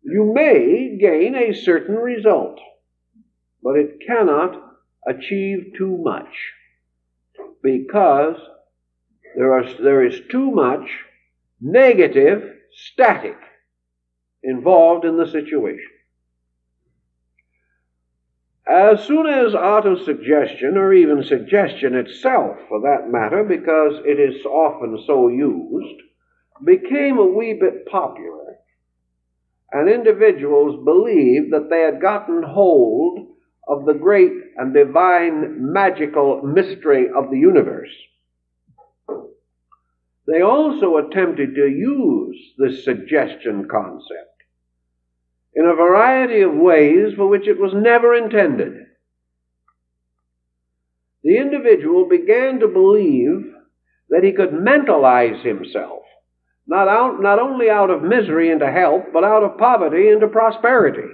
S1: You may gain a certain result, but it cannot achieve too much because there is too much negative static involved in the situation. As soon as autosuggestion, or even suggestion itself for that matter, because it is often so used, became a wee bit popular, and individuals believed that they had gotten hold of the great and divine magical mystery of the universe, they also attempted to use this suggestion concept in a variety of ways for which it was never intended. The individual began to believe that he could mentalize himself, not only out of misery into health, but out of poverty into prosperity.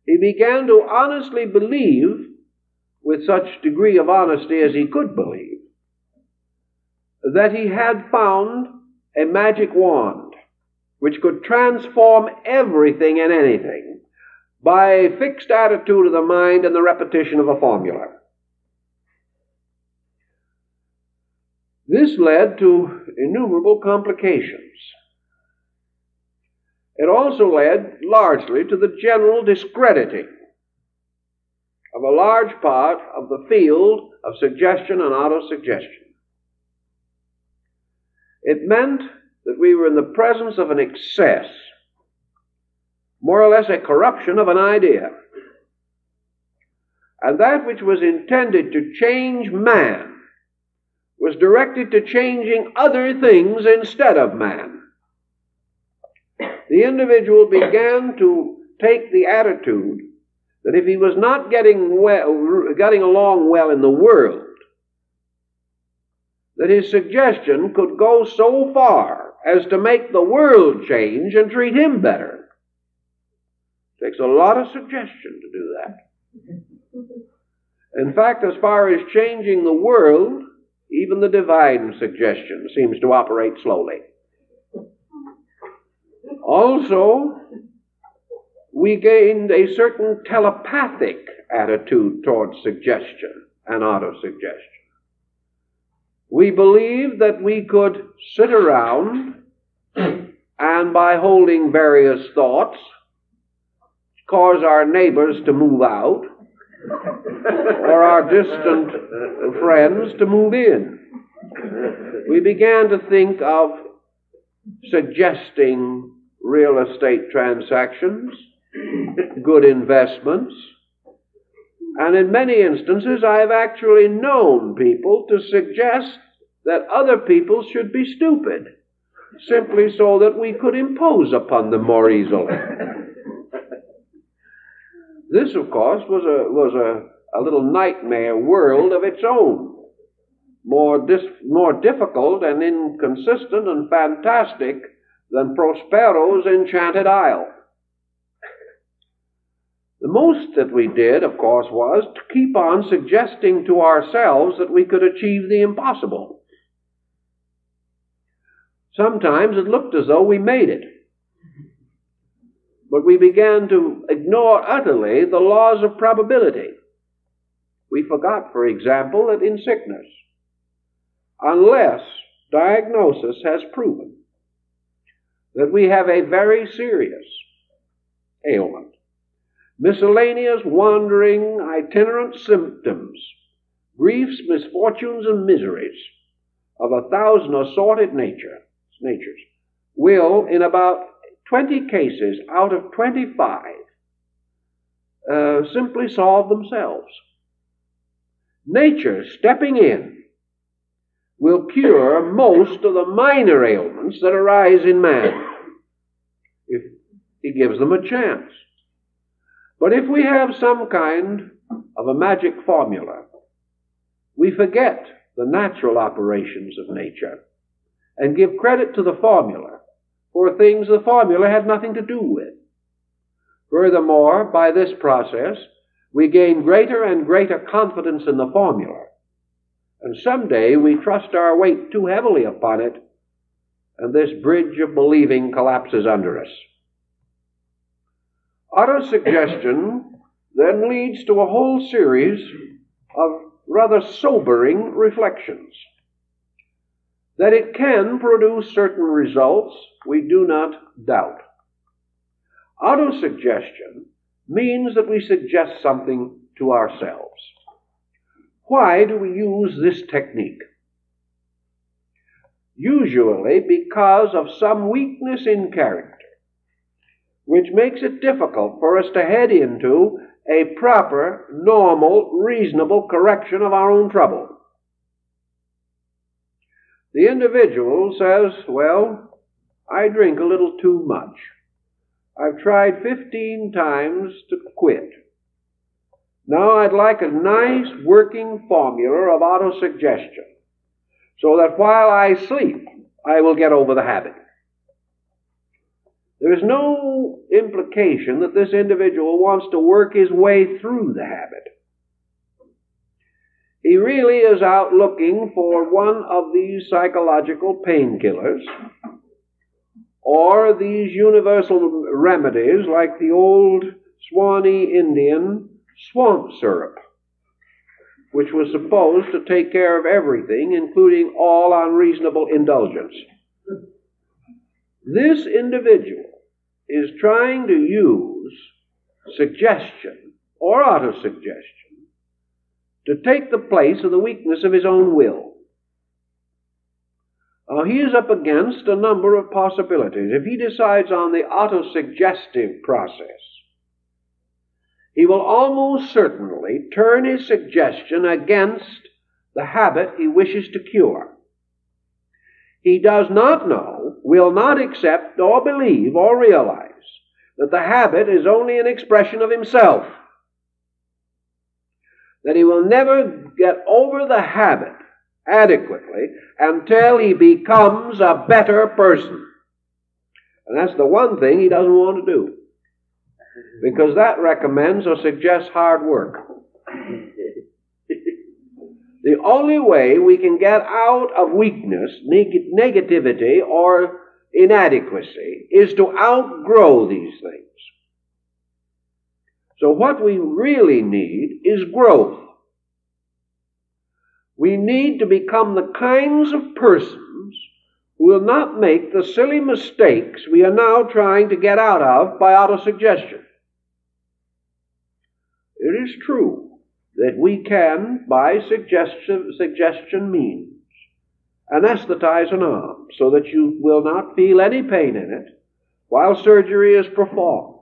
S1: He began to honestly believe, with such degree of honesty as he could believe, that he had found a magic wand which could transform everything and anything by a fixed attitude of the mind and the repetition of a formula. This led to innumerable complications. It also led largely to the general discrediting of a large part of the field of suggestion and autosuggestion. It meant that we were in the presence of an excess, more or less a corruption of an idea. And that which was intended to change man was directed to changing other things instead of man. The individual began to take the attitude that if he was not getting along well in the world, that his suggestion could go so far as to make the world change and treat him better. It takes a lot of suggestion to do that. In fact, as far as changing the world, even the divine suggestion seems to operate slowly. Also, we gained a certain telepathic attitude towards suggestion and autosuggestion. We believed that we could sit around and by holding various thoughts cause our neighbors to move out or our distant friends to move in. We began to think of suggesting real estate transactions, good investments, and in many instances I have actually known people to suggest that other people should be stupid, simply so that we could impose upon them more easily. This, of course, was a little nightmare world of its own, more difficult and inconsistent and fantastic than Prospero's enchanted isle. The most that we did, of course, was to keep on suggesting to ourselves that we could achieve the impossible. Sometimes it looked as though we made it. But we began to ignore utterly the laws of probability. We forgot, for example, that in sickness, unless diagnosis has proven that we have a very serious ailment, miscellaneous, wandering, itinerant symptoms, griefs, misfortunes, and miseries of 1,000 assorted natures, will, in about 20 cases out of 25, simply solve themselves. Nature, stepping in, will cure most of the minor ailments that arise in man. He gives them a chance. But if we have some kind of a magic formula, we forget the natural operations of nature and give credit to the formula for things the formula had nothing to do with. Furthermore, by this process, we gain greater and greater confidence in the formula, and someday we trust our weight too heavily upon it, and this bridge of believing collapses under us. Autosuggestion then leads to a whole series of rather sobering reflections. That it can produce certain results, we do not doubt. Autosuggestion means that we suggest something to ourselves. Why do we use this technique? Usually because of some weakness in character, which makes it difficult for us to head into a proper, normal, reasonable correction of our own trouble. The individual says, well, I drink a little too much. I've tried 15 times to quit. Now I'd like a nice working formula of autosuggestion so that while I sleep, I will get over the habit. There is no implication that this individual wants to work his way through the habit. He really is out looking for one of these psychological painkillers or these universal remedies like the old Swanee Indian swamp syrup, which was supposed to take care of everything, including all unreasonable indulgence. This individual is trying to use suggestion or autosuggestion to take the place of the weakness of his own will. He is up against a number of possibilities. If he decides on the autosuggestive process, he will almost certainly turn his suggestion against the habit he wishes to cure. He does not know, will not accept, or believe, or realize that the habit is only an expression of himself. That he will never get over the habit adequately until he becomes a better person. And that's the one thing he doesn't want to do, because that recommends or suggests hard work. The only way we can get out of weakness, negativity, or inadequacy is to outgrow these things. So what we really need is growth. We need to become the kinds of persons who will not make the silly mistakes we are now trying to get out of by autosuggestion. It is true that we can, by suggestion means, anesthetize an arm so that you will not feel any pain in it while surgery is performed.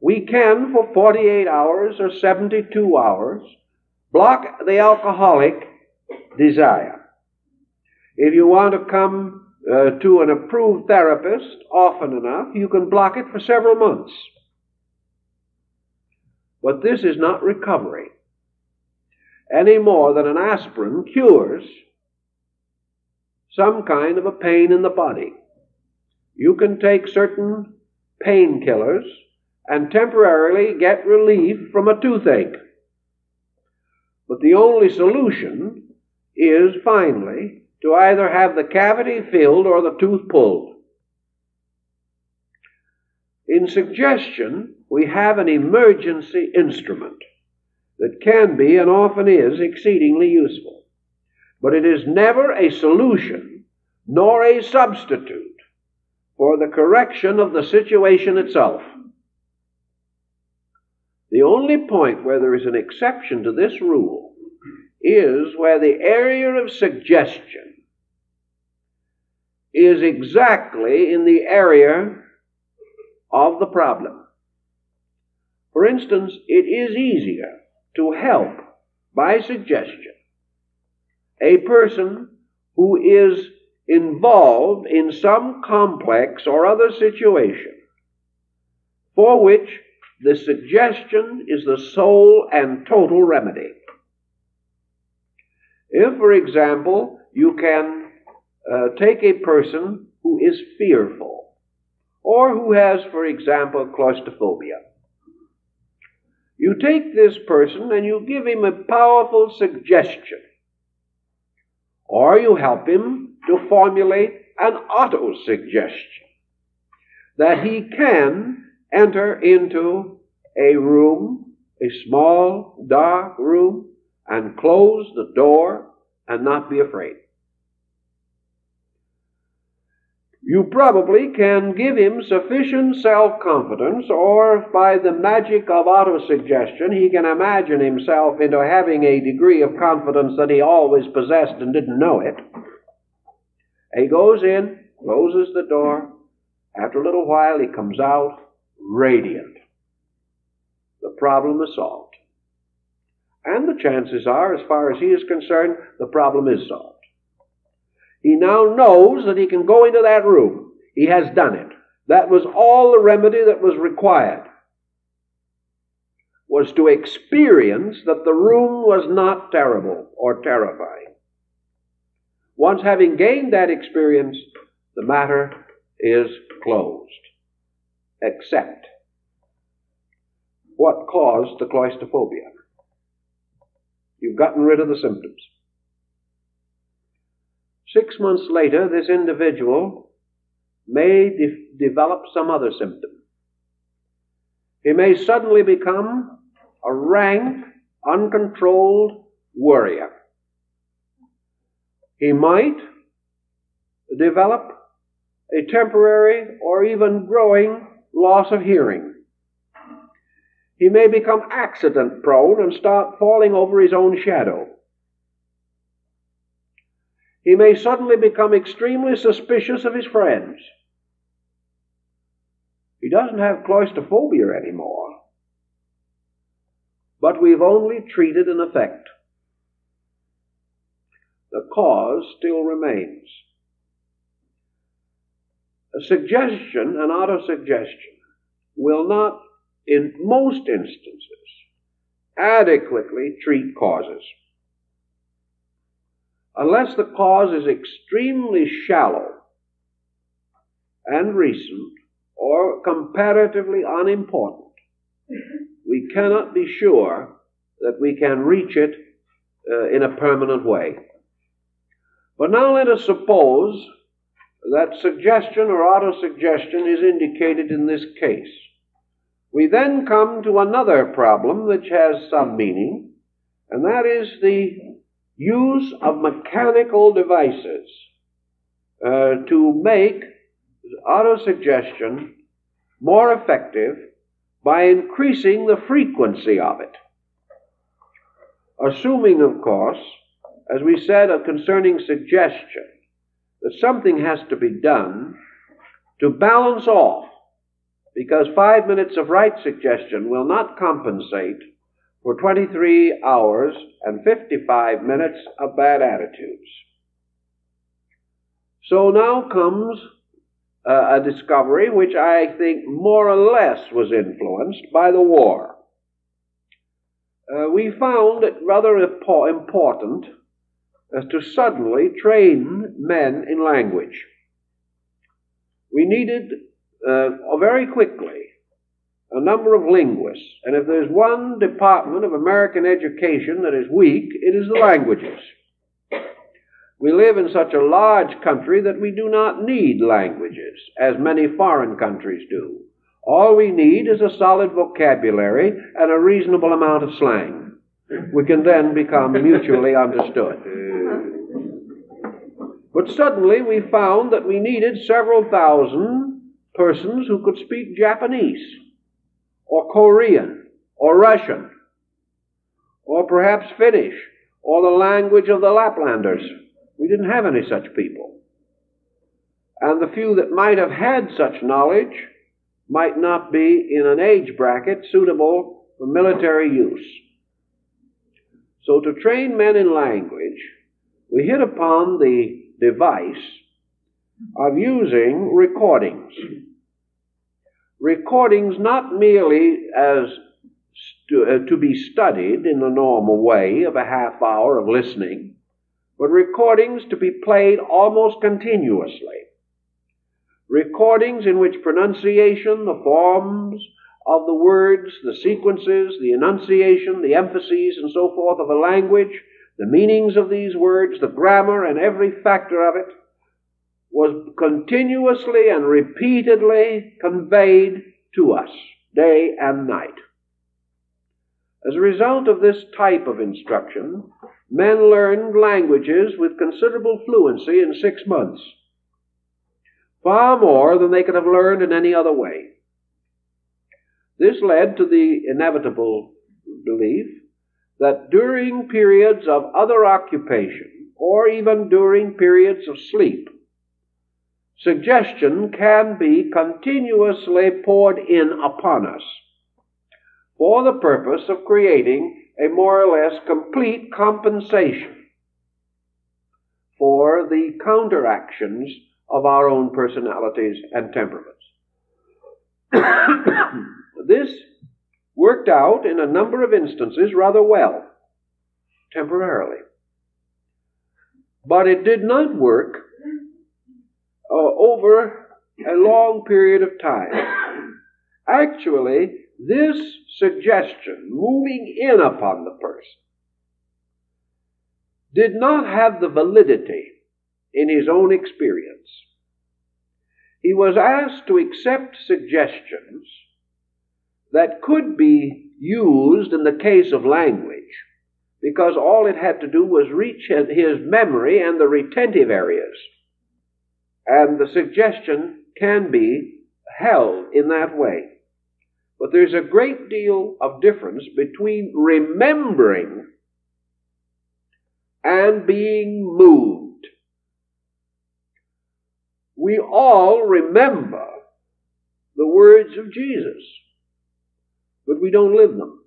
S1: We can, for 48 hours or 72 hours, block the alcoholic desire. If you want to come to an approved therapist often enough, you can block it for several months. But this is not recovery, any more than an aspirin cures some kind of a pain in the body. You can take certain painkillers and temporarily get relief from a toothache. But the only solution is finally to either have the cavity filled or the tooth pulled. In suggestion, we have an emergency instrument that can be and often is exceedingly useful. But it is never a solution nor a substitute for the correction of the situation itself. The only point where there is an exception to this rule is where the area of suggestion is exactly in the area of the problem. For instance, it is easier to help by suggestion a person who is involved in some complex or other situation for which the suggestion is the sole and total remedy. If, for example, you can take a person who is fearful, or who has, for example, claustrophobia. You take this person and you give him a powerful suggestion, or you help him to formulate an autosuggestion that he can enter into a room, a small, dark room, and close the door and not be afraid. You probably can give him sufficient self-confidence, or by the magic of autosuggestion, he can imagine himself into having a degree of confidence that he always possessed and didn't know it. He goes in, closes the door. After a little while, he comes out radiant. The problem is solved. And the chances are, as far as he is concerned, the problem is solved. He now knows that he can go into that room. He has done it. That was all the remedy that was required, was to experience that the room was not terrible or terrifying. Once having gained that experience, the matter is closed. Except what caused the claustrophobia. You've gotten rid of the symptoms. 6 months later, this individual may develop some other symptom. He may suddenly become a rank, uncontrolled worrier. He might develop a temporary or even growing loss of hearing. He may become accident prone and start falling over his own shadow. He may suddenly become extremely suspicious of his friends. He doesn't have claustrophobia anymore, but we've only treated an effect. The cause still remains. A suggestion, an autosuggestion, will not, in most instances, adequately treat causes. Unless the cause is extremely shallow and recent or comparatively unimportant, we cannot be sure that we can reach it in a permanent way. But now let us suppose that suggestion or autosuggestion is indicated in this case. We then come to another problem which has some meaning, and that is the use of mechanical devices to make autosuggestion more effective by increasing the frequency of it. Assuming, of course, as we said concerning suggestion, that something has to be done to balance off, because 5 minutes of right suggestion will not compensate for 23 hours and 55 minutes of bad attitudes. So now comes a discovery which I think more or less was influenced by the war. We found it rather important to suddenly train men in language. We needed very quickly a number of linguists, and if there's one department of American education that is weak, it is the languages. We live in such a large country that we do not need languages, as many foreign countries do. All we need is a solid vocabulary and a reasonable amount of slang. We can then become mutually understood. But suddenly we found that we needed several thousand persons who could speak Japanese, or Korean, or Russian, or perhaps Finnish, or the language of the Laplanders. We didn't have any such people. And the few that might have had such knowledge might not be in an age bracket suitable for military use. So to train men in language, we hit upon the device of using recordings. recordings not merely as to be studied in the normal way of a half hour of listening, but recordings to be played almost continuously. Recordings in which pronunciation, the forms of the words, the sequences, the enunciation, the emphases, and so forth of a language, the meanings of these words, the grammar, and every factor of it was continuously and repeatedly conveyed to us, day and night. As a result of this type of instruction, men learned languages with considerable fluency in 6 months, far more than they could have learned in any other way. This led to the inevitable belief that during periods of other occupation, or even during periods of sleep, suggestion can be continuously poured in upon us for the purpose of creating a more or less complete compensation for the counteractions of our own personalities and temperaments. This worked out in a number of instances rather well, temporarily. But it did not work over a long period of time. Actually, this suggestion, moving in upon the person, did not have the validity in his own experience. He was asked to accept suggestions that could be used in the case of language, because all it had to do was reach his memory and the retentive areas. And the suggestion can be held in that way. But there's a great deal of difference between remembering and being moved. We all remember the words of Jesus, but we don't live them.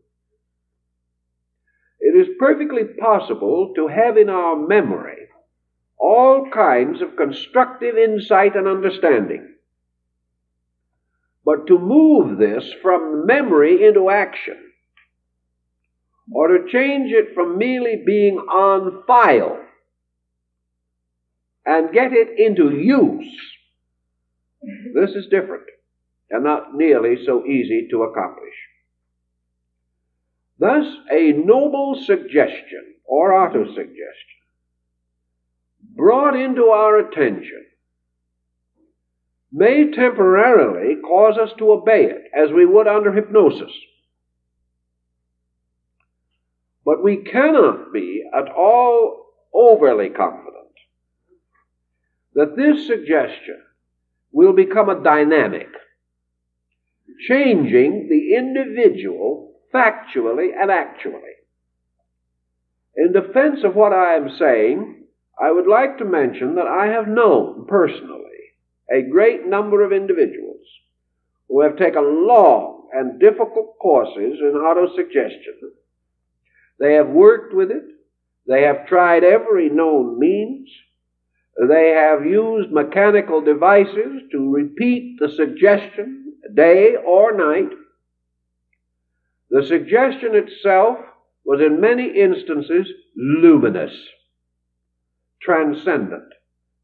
S1: It is perfectly possible to have in our memory all kinds of constructive insight and understanding. But to move this from memory into action, or to change it from merely being on file and get it into use, this is different and not nearly so easy to accomplish. Thus, a noble suggestion or autosuggestion brought into our attention may temporarily cause us to obey it, as we would under hypnosis. But we cannot be at all overly confident that this suggestion will become a dynamic, changing the individual factually and actually. In defense of what I am saying, I would like to mention that I have known personally a great number of individuals who have taken long and difficult courses in autosuggestion. They have worked with it. They have tried every known means. They have used mechanical devices to repeat the suggestion day or night. The suggestion itself was in many instances luminous, transcendent,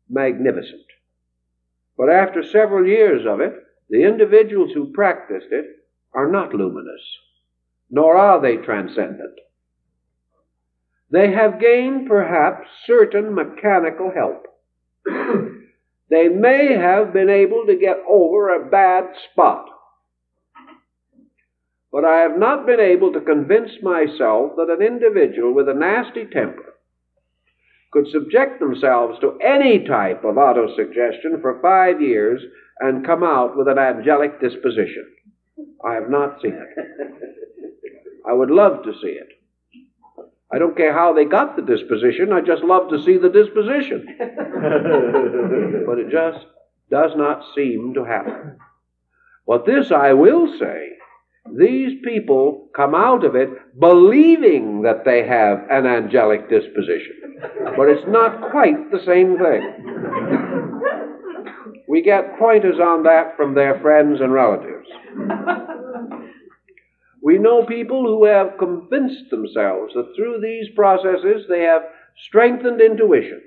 S1: magnificent. But after several years of it, the individuals who practiced it are not luminous, nor are they transcendent. They have gained perhaps certain mechanical help. They may have been able to get over a bad spot. But I have not been able to convince myself that an individual with a nasty temper could subject themselves to any type of autosuggestion for 5 years and come out with an angelic disposition. I have not seen it. I would love to see it. I don't care how they got the disposition, I just love to see the disposition. But it just does not seem to happen. But this I will say, these people come out of it believing that they have an angelic disposition. But it's not quite the same thing. We get pointers on that from their friends and relatives. We know people who have convinced themselves that through these processes they have strengthened intuition,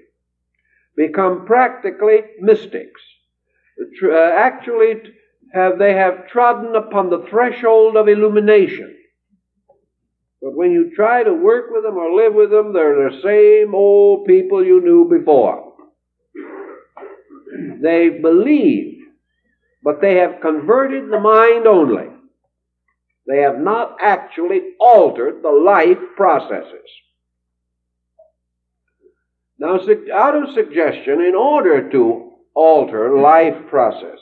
S1: become practically mystics. Actually, they have trodden upon the threshold of illumination. But when you try to work with them or live with them, they're the same old people you knew before. They believe, but they have converted the mind only. They have not actually altered the life processes. Now, autosuggestion, in order to alter life processes,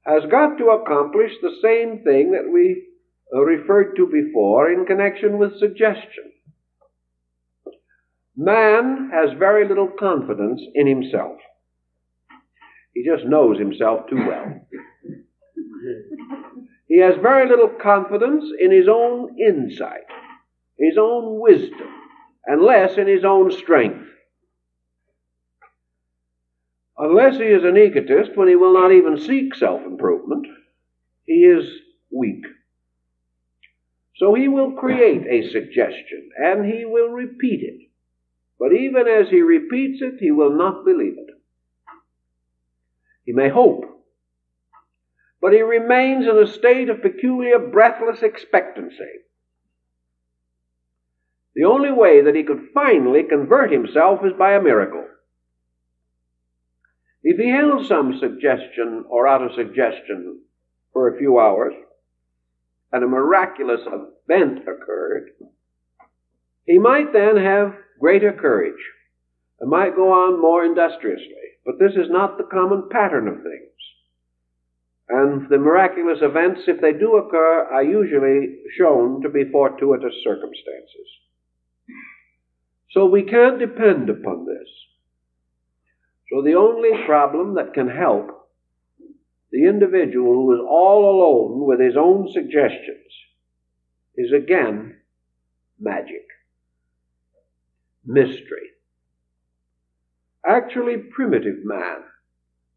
S1: has got to accomplish the same thing that we referred to before in connection with suggestion. Man has very little confidence in himself. He just knows himself too well. He has very little confidence in his own insight, his own wisdom, and less in his own strength. Unless he is an egotist, when he will not even seek self-improvement, he is weak. So he will create a suggestion, and he will repeat it. But even as he repeats it, he will not believe it. He may hope, but he remains in a state of peculiar breathless expectancy. The only way that he could finally convert himself is by a miracle. If he held some suggestion or autosuggestion for a few hours, and a miraculous event occurred, he might then have greater courage and might go on more industriously. But this is not the common pattern of things. And the miraculous events, if they do occur, are usually shown to be fortuitous circumstances. So we can't depend upon this. So the only problem that can help the individual who is all alone with his own suggestions is again magic, mystery. Actually, primitive man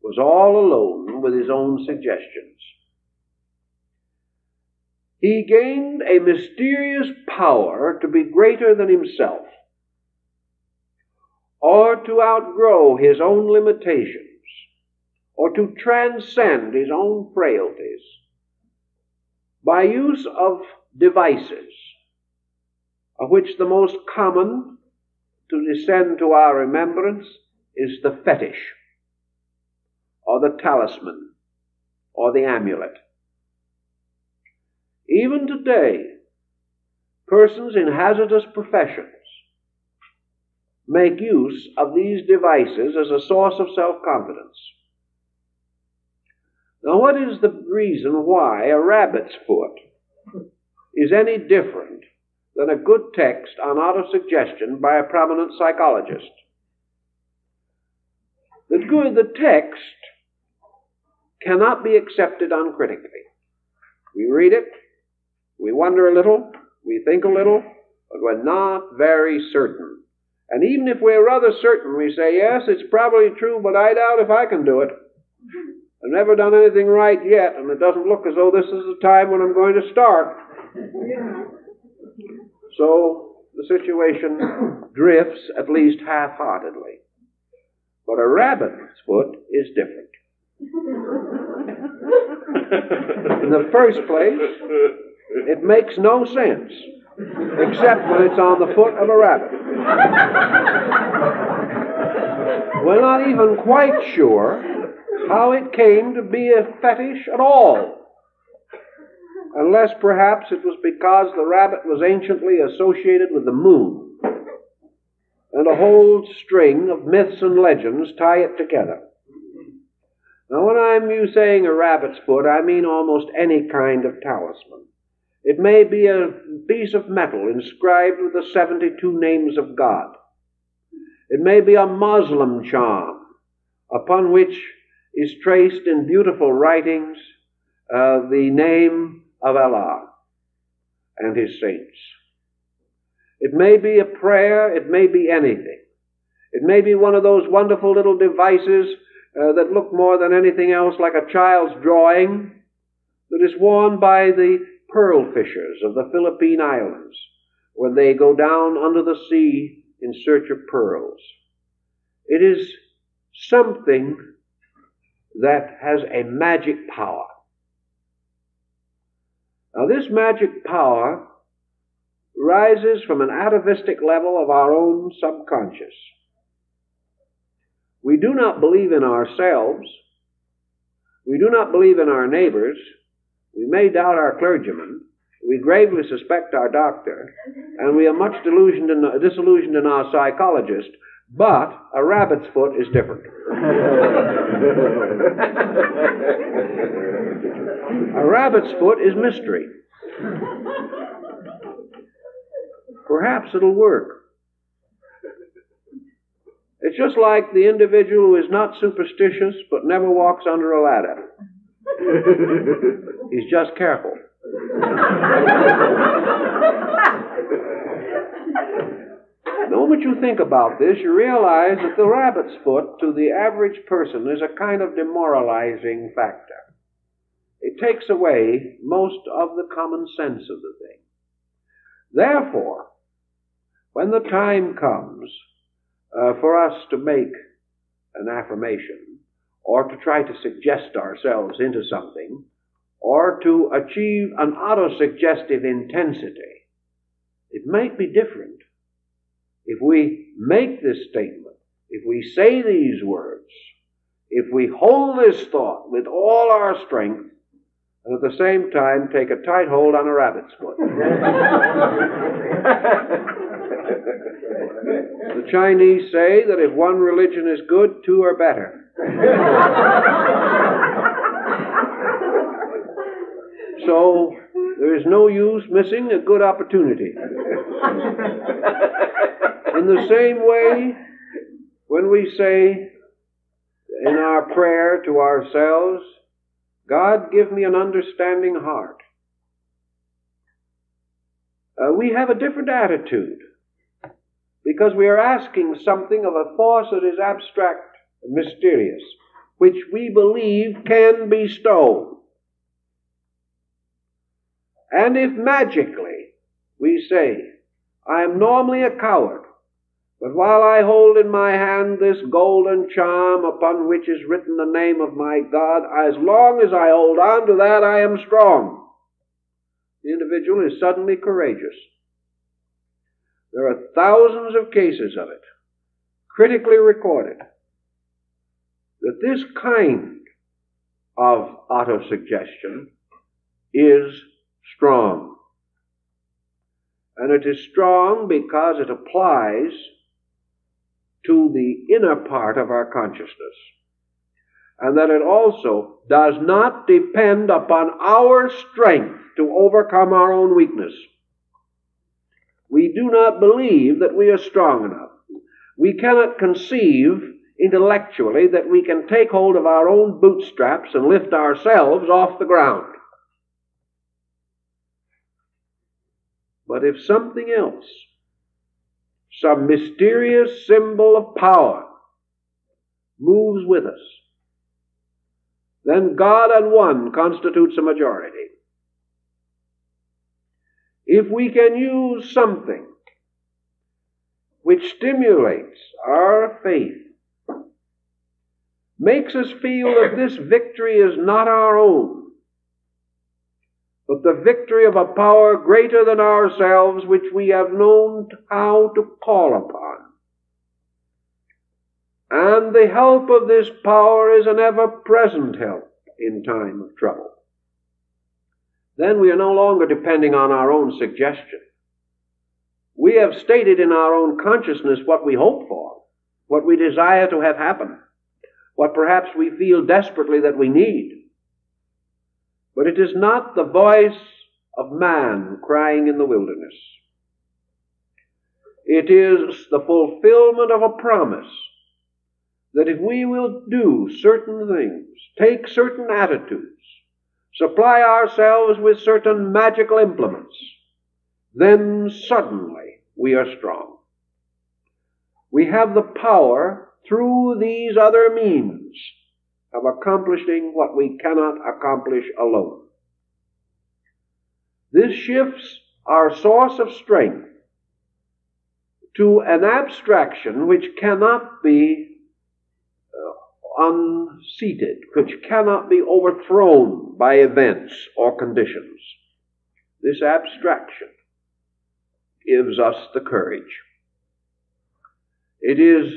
S1: was all alone with his own suggestions. He gained a mysterious power to be greater than himself, or to outgrow his own limitations, or to transcend his own frailties by use of devices, of which the most common to descend to our remembrance is the fetish, or the talisman, or the amulet. Even today, persons in hazardous professions make use of these devices as a source of self-confidence. Now, what is the reason why a rabbit's foot is any different than a good text on autosuggestion by a prominent psychologist? The text cannot be accepted uncritically. We read it, we wonder a little, we think a little, but we're not very certain. And even if we're rather certain, we say, yes, it's probably true, but I doubt if I can do it. I've never done anything right yet, and it doesn't look as though this is the time when I'm going to start. So the situation drifts at least half-heartedly. But a rabbit's foot is different. In the first place, it makes no sense, except when it's on the foot of a rabbit. We're not even quite sure how it came to be a fetish at all, unless perhaps it was because the rabbit was anciently associated with the moon, and a whole string of myths and legends tie it together. Now, when I'm saying a rabbit's foot, I mean almost any kind of talisman. It may be a piece of metal inscribed with the 72 names of God. It may be a Muslim charm upon which is traced in beautiful writings the name of Allah and His saints. It may be a prayer, it may be anything. It may be one of those wonderful little devices that look more than anything else like a child's drawing that is worn by the pearl fishers of the Philippine Islands when they go down under the sea in search of pearls. It is something that has a magic power. Now, this magic power rises from an atavistic level of our own subconscious. We do not believe in ourselves. We do not believe in our neighbors. We may doubt our clergyman. We gravely suspect our doctor. And we are much disillusioned in our psychologist. But a rabbit's foot is different. A rabbit's foot is mystery. Perhaps it'll work. It's just like the individual who is not superstitious but never walks under a ladder. He's just careful. The moment you think about this, you realize that the rabbit's foot to the average person is a kind of demoralizing factor. It takes away most of the common sense of the thing. Therefore, when the time comes for us to make an affirmation, or to try to suggest ourselves into something, or to achieve an autosuggestive intensity, it might be different if we make this statement, if we say these words, if we hold this thought with all our strength, and at the same time take a tight hold on a rabbit's foot. The Chinese say that if one religion is good, two are better. So there is no use missing a good opportunity. In the same way, when we say in our prayer to ourselves, God, give me an understanding heart, we have a different attitude, because we are asking something of a force that is abstract and mysterious, which we believe can bestow. And if magically we say, I am normally a coward, but while I hold in my hand this golden charm upon which is written the name of my God, as long as I hold on to that, I am strong. The individual is suddenly courageous. There are thousands of cases of it, critically recorded, that this kind of autosuggestion is strong. And it is strong because it applies to the inner part of our consciousness. And that it also does not depend upon our strength to overcome our own weakness. We do not believe that we are strong enough. We cannot conceive intellectually that we can take hold of our own bootstraps and lift ourselves off the ground. But if something else, some mysterious symbol of power, moves with us, then God and one constitutes a majority. If we can use something which stimulates our faith, makes us feel that this victory is not our own, but the victory of a power greater than ourselves, which we have known how to call upon. And the help of this power is an ever-present help in time of trouble. Then we are no longer depending on our own suggestion. We have stated in our own consciousness what we hope for, what we desire to have happen, what perhaps we feel desperately that we need. But it is not the voice of man crying in the wilderness. It is the fulfillment of a promise that if we will do certain things, take certain attitudes, supply ourselves with certain magical implements, then suddenly we are strong. We have the power through these other means of accomplishing what we cannot accomplish alone. This shifts our source of strength to an abstraction which cannot be unseated, which cannot be overthrown by events or conditions. This abstraction gives us the courage. It is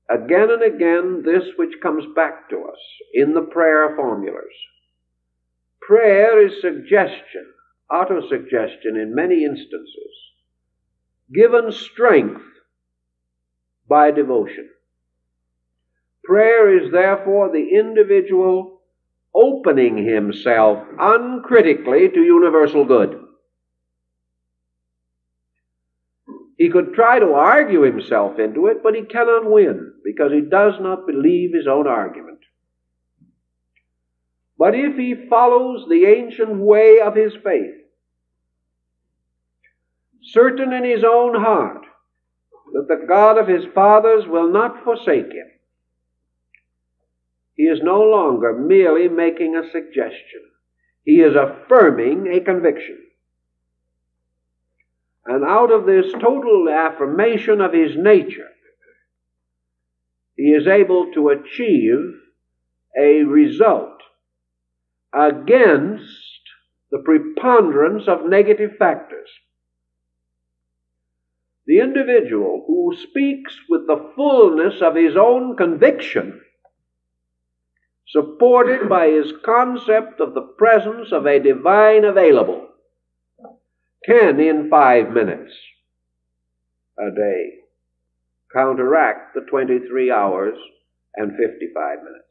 S1: again and again this which comes back to us in the prayer formulas. Prayer is suggestion, autosuggestion in many instances, given strength by devotion. Prayer is therefore the individual opening himself uncritically to universal good. He could try to argue himself into it, but he cannot win because he does not believe his own argument. But if he follows the ancient way of his faith, certain in his own heart that the God of his fathers will not forsake him, he is no longer merely making a suggestion. He is affirming a conviction. And out of this total affirmation of his nature, he is able to achieve a result against the preponderance of negative factors. The individual who speaks with the fullness of his own conviction, supported by his concept of the presence of a divine available, can in 5 minutes a day counteract the 23 hours and 55 minutes.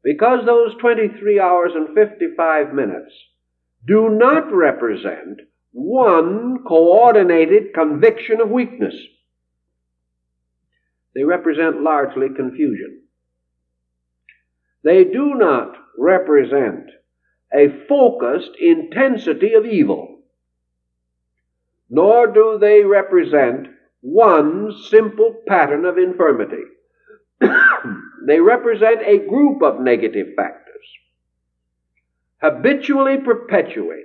S1: Because those 23 hours and 55 minutes do not represent one coordinated conviction of weakness. They represent largely confusion. They do not represent a focused intensity of evil, nor do they represent one simple pattern of infirmity. They represent a group of negative factors, habitually perpetuated,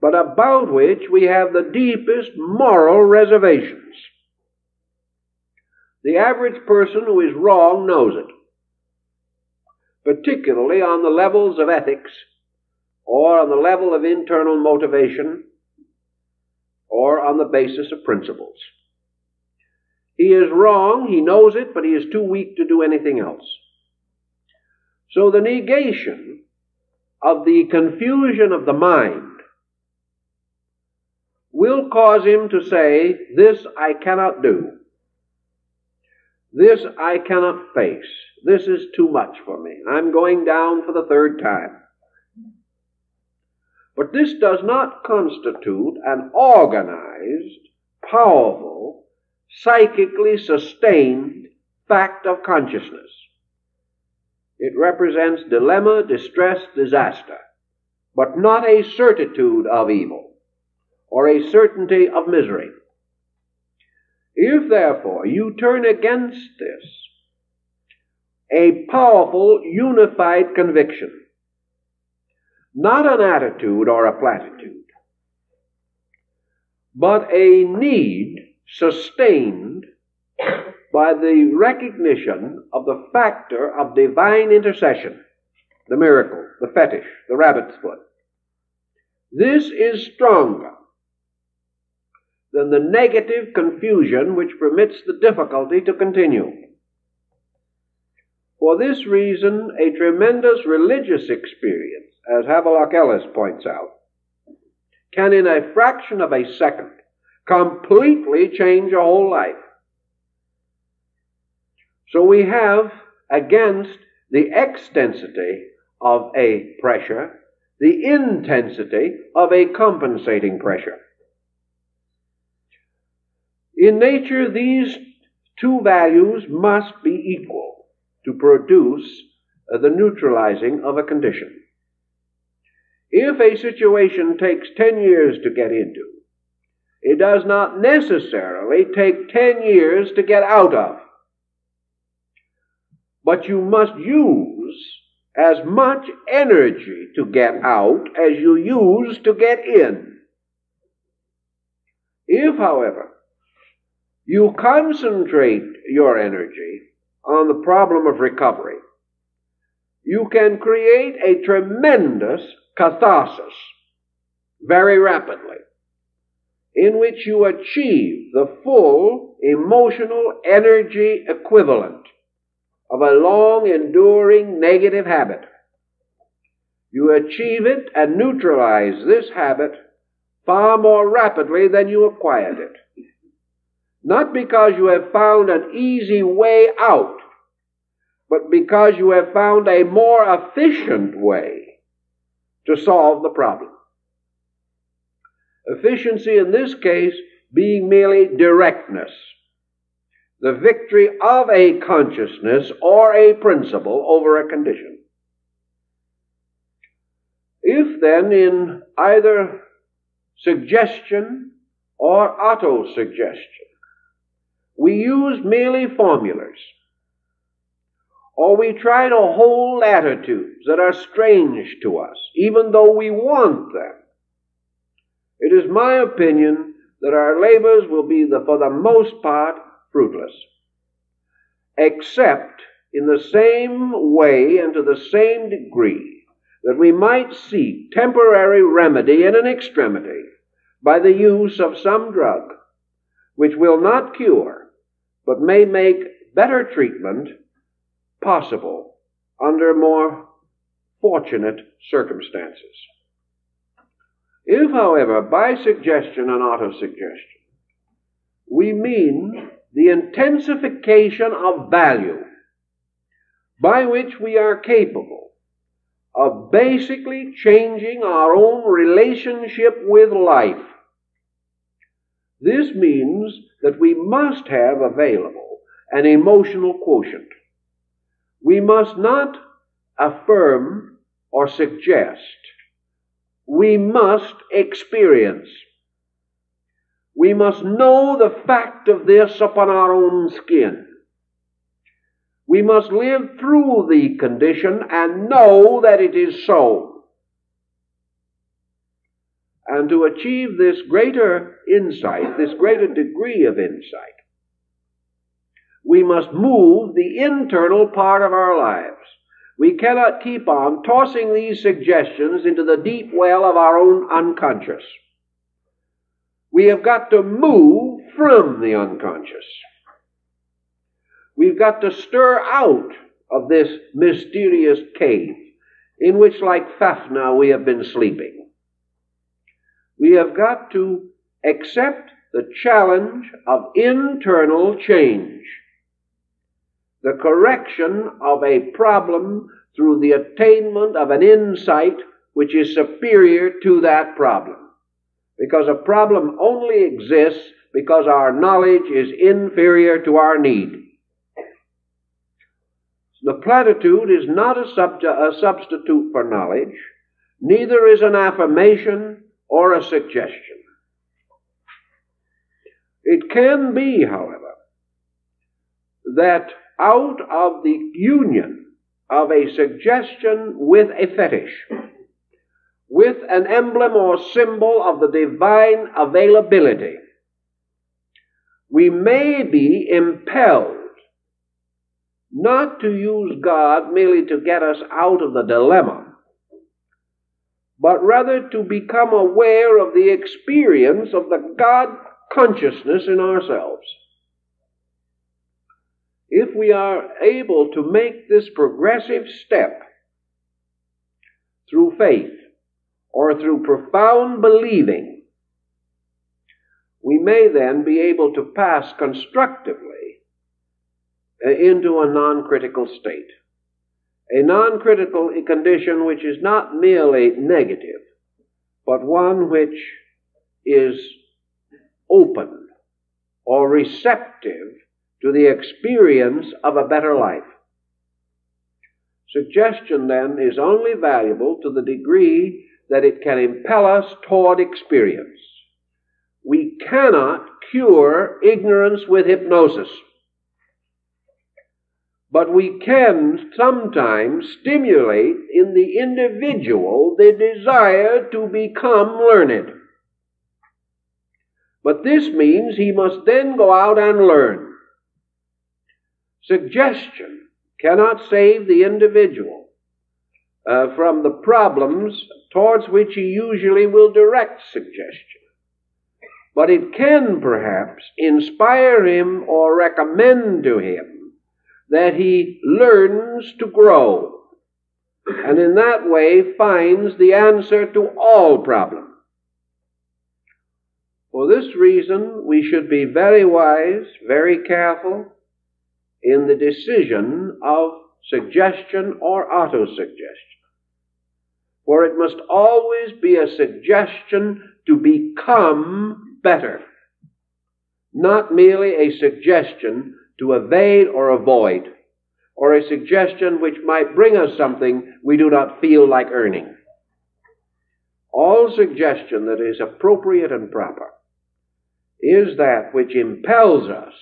S1: but about which we have the deepest moral reservations. The average person who is wrong knows it, particularly on the levels of ethics, or on the level of internal motivation, or on the basis of principles. He is wrong, he knows it, but he is too weak to do anything else. So the negation of the confusion of the mind will cause him to say, this I cannot do. This I cannot face. This is too much for me. I'm going down for the 3rd time. But this does not constitute an organized, powerful, psychically sustained fact of consciousness. It represents dilemma, distress, disaster, but not a certitude of evil or a certainty of misery. If, therefore, you turn against this, a powerful, unified conviction, not an attitude or a platitude, but a need sustained by the recognition of the factor of divine intercession, the miracle, the fetish, the rabbit's foot. This is stronger than the negative confusion which permits the difficulty to continue. For this reason, a tremendous religious experience, as Havelock Ellis points out, can in a fraction of a second completely change a whole life. So we have, against the extensity of a pressure, the intensity of a compensating pressure. In nature, these two values must be equal to produce the neutralizing of a condition. If a situation takes 10 years to get into, it does not necessarily take 10 years to get out of. But you must use as much energy to get out as you use to get in. If, however, you concentrate your energy on the problem of recovery, you can create a tremendous catharsis very rapidly, in which you achieve the full emotional energy equivalent of a long enduring negative habit. You achieve it and neutralize this habit far more rapidly than you acquired it. Not because you have found an easy way out, but because you have found a more efficient way to solve the problem. Efficiency in this case being merely directness, the victory of a consciousness or a principle over a condition. If then in either suggestion or autosuggestion we use merely formulas, or we try to hold attitudes that are strange to us, even though we want them, it is my opinion that our labors will be, for the most part, fruitless, except in the same way and to the same degree that we might seek temporary remedy in an extremity by the use of some drug which will not cure, but may make better treatment possible under more fortunate circumstances. If, however, by suggestion and autosuggestion we mean the intensification of value by which we are capable of basically changing our own relationship with life, this means that we must have available an emotional quotient. We must not affirm or suggest. We must experience. We must know the fact of this upon our own skin. We must live through the condition and know that it is so. And to achieve this greater insight, this greater degree of insight, we must move the internal part of our lives. We cannot keep on tossing these suggestions into the deep well of our own unconscious. We have got to move from the unconscious. We've got to stir out of this mysterious cave in which, like Fafnir, we have been sleeping. We have got to accept the challenge of internal change, the correction of a problem through the attainment of an insight which is superior to that problem. Because a problem only exists because our knowledge is inferior to our need. The platitude is not a substitute for knowledge, neither is an affirmation or a suggestion. It can be, however, that out of the union of a suggestion with a fetish, with an emblem or symbol of the divine availability, we may be impelled not to use God merely to get us out of the dilemma, but rather to become aware of the experience of the God consciousness in ourselves. If we are able to make this progressive step through faith or through profound believing, we may then be able to pass constructively into a non-critical state. A non-critical condition which is not merely negative, but one which is open or receptive to the experience of a better life. Suggestion, then, is only valuable to the degree that it can impel us toward experience. We cannot cure ignorance with hypnosis, but we can sometimes stimulate in the individual the desire to become learned. But this means he must then go out and learn. Suggestion cannot save the individual from the problems towards which he usually will direct suggestion. But it can perhaps inspire him or recommend to him that he learns to grow, and in that way finds the answer to all problems. For this reason, we should be very wise, very careful in the decision of suggestion or autosuggestion. For it must always be a suggestion to become better, not merely a suggestion to evade or avoid, or a suggestion which might bring us something we do not feel like earning. All suggestion that is appropriate and proper is that which impels us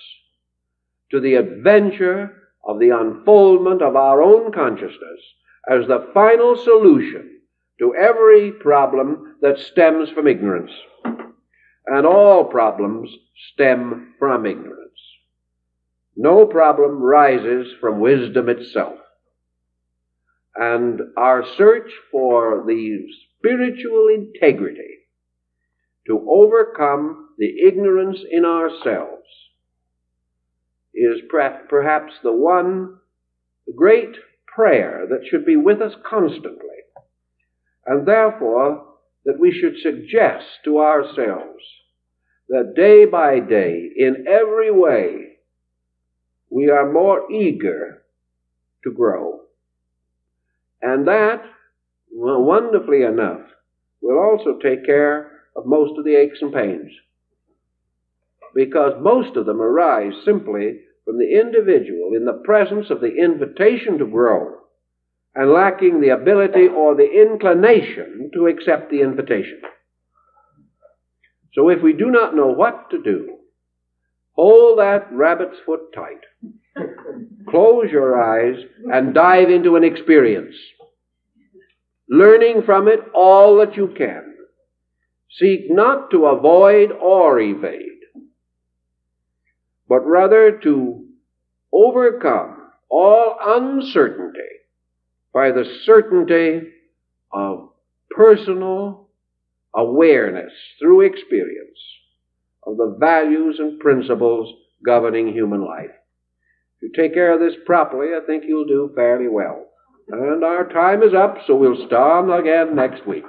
S1: to the adventure of the unfoldment of our own consciousness as the final solution to every problem that stems from ignorance. And all problems stem from ignorance. No problem rises from wisdom itself. And our search for the spiritual integrity to overcome the ignorance in ourselves is perhaps the one great prayer that should be with us constantly, and therefore that we should suggest to ourselves that day by day, in every way, we are more eager to grow. And that, well, wonderfully enough, will also take care of most of the aches and pains, because most of them arise simply from the individual in the presence of the invitation to grow and lacking the ability or the inclination to accept the invitation. So if we do not know what to do, hold that rabbit's foot tight, close your eyes, and dive into an experience, learning from it all that you can. Seek not to avoid or evade, but rather to overcome all uncertainty by the certainty of personal awareness through experience of the values and principles governing human life. If you take care of this properly, I think you'll do fairly well. And our time is up, so we'll start again next week.